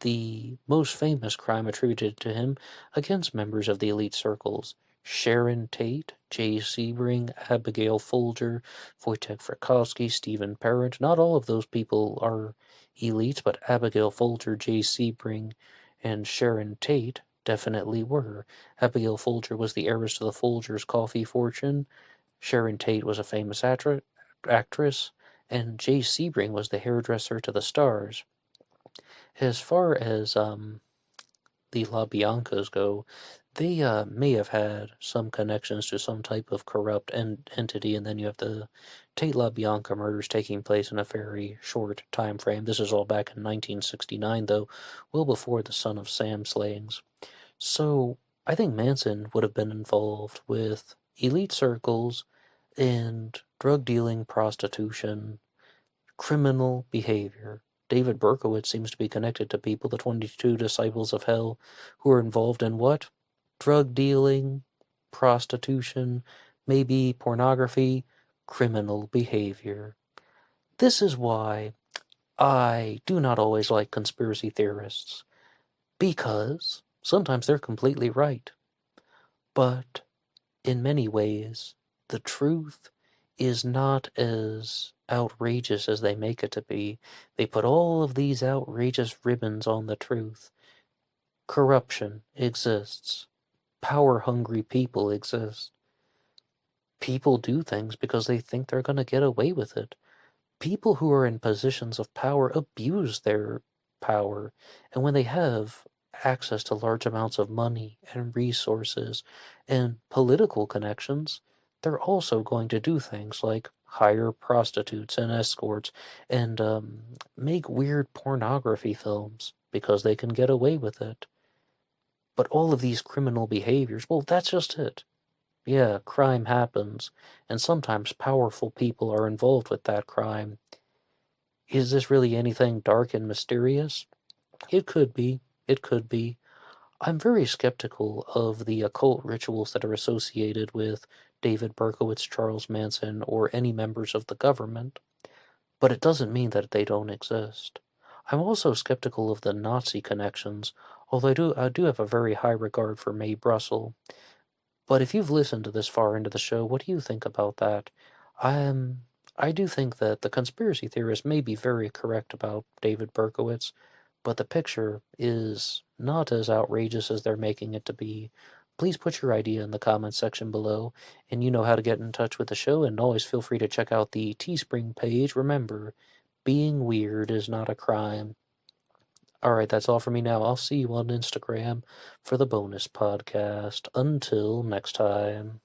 the most famous crime attributed to him against members of the elite circles. Sharon Tate, Jay Sebring, Abigail Folger, Wojciech Frykowski, Stephen Parent. Not all of those people are elites, but Abigail Folger, Jay Sebring, and Sharon Tate definitely were. Abigail Folger was the heiress to the Folgers' coffee fortune. Sharon Tate was a famous actress, and Jay Sebring was the hairdresser to the stars. As far as the LaBiancas go, they may have had some connections to some type of corrupt entity, and then you have the Tate LaBianca murders taking place in a very short time frame. This is all back in 1969, though, well before the Son of Sam slayings. So I think Manson would have been involved with elite circles and drug dealing, prostitution, criminal behavior. David Berkowitz seems to be connected to people, the 22 Disciples of Hell, who are involved in what? Drug dealing, prostitution, maybe pornography, criminal behavior. This is why I do not always like conspiracy theorists, because sometimes they're completely right. But in many ways, the truth is not as outrageous as they make it to be. They put all of these outrageous ribbons on the truth. Corruption exists. Power-hungry people exist. People do things because they think they're going to get away with it. People who are in positions of power abuse their power, and when they have access to large amounts of money and resources and political connections, they're also going to do things like hire prostitutes and escorts and make weird pornography films because they can get away with it. But all of these criminal behaviors, well, that's just it. Yeah, crime happens, and sometimes powerful people are involved with that crime. Is this really anything dark and mysterious? It could be. It could be. I'm very skeptical of the occult rituals that are associated with David Berkowitz, Charles Manson, or any members of the government, but it doesn't mean that they don't exist. I'm also skeptical of the Nazi connections, although I do have a very high regard for Mae Brussel. But if you've listened to this far into the show, what do you think about that? I do think that the conspiracy theorists may be very correct about David Berkowitz, but the picture is not as outrageous as they're making it to be. Please put your idea in the comments section below, and you know how to get in touch with the show, and always feel free to check out the Teespring page. Remember, being weird is not a crime. Alright, that's all for me now. I'll see you on Instagram for the bonus podcast. Until next time.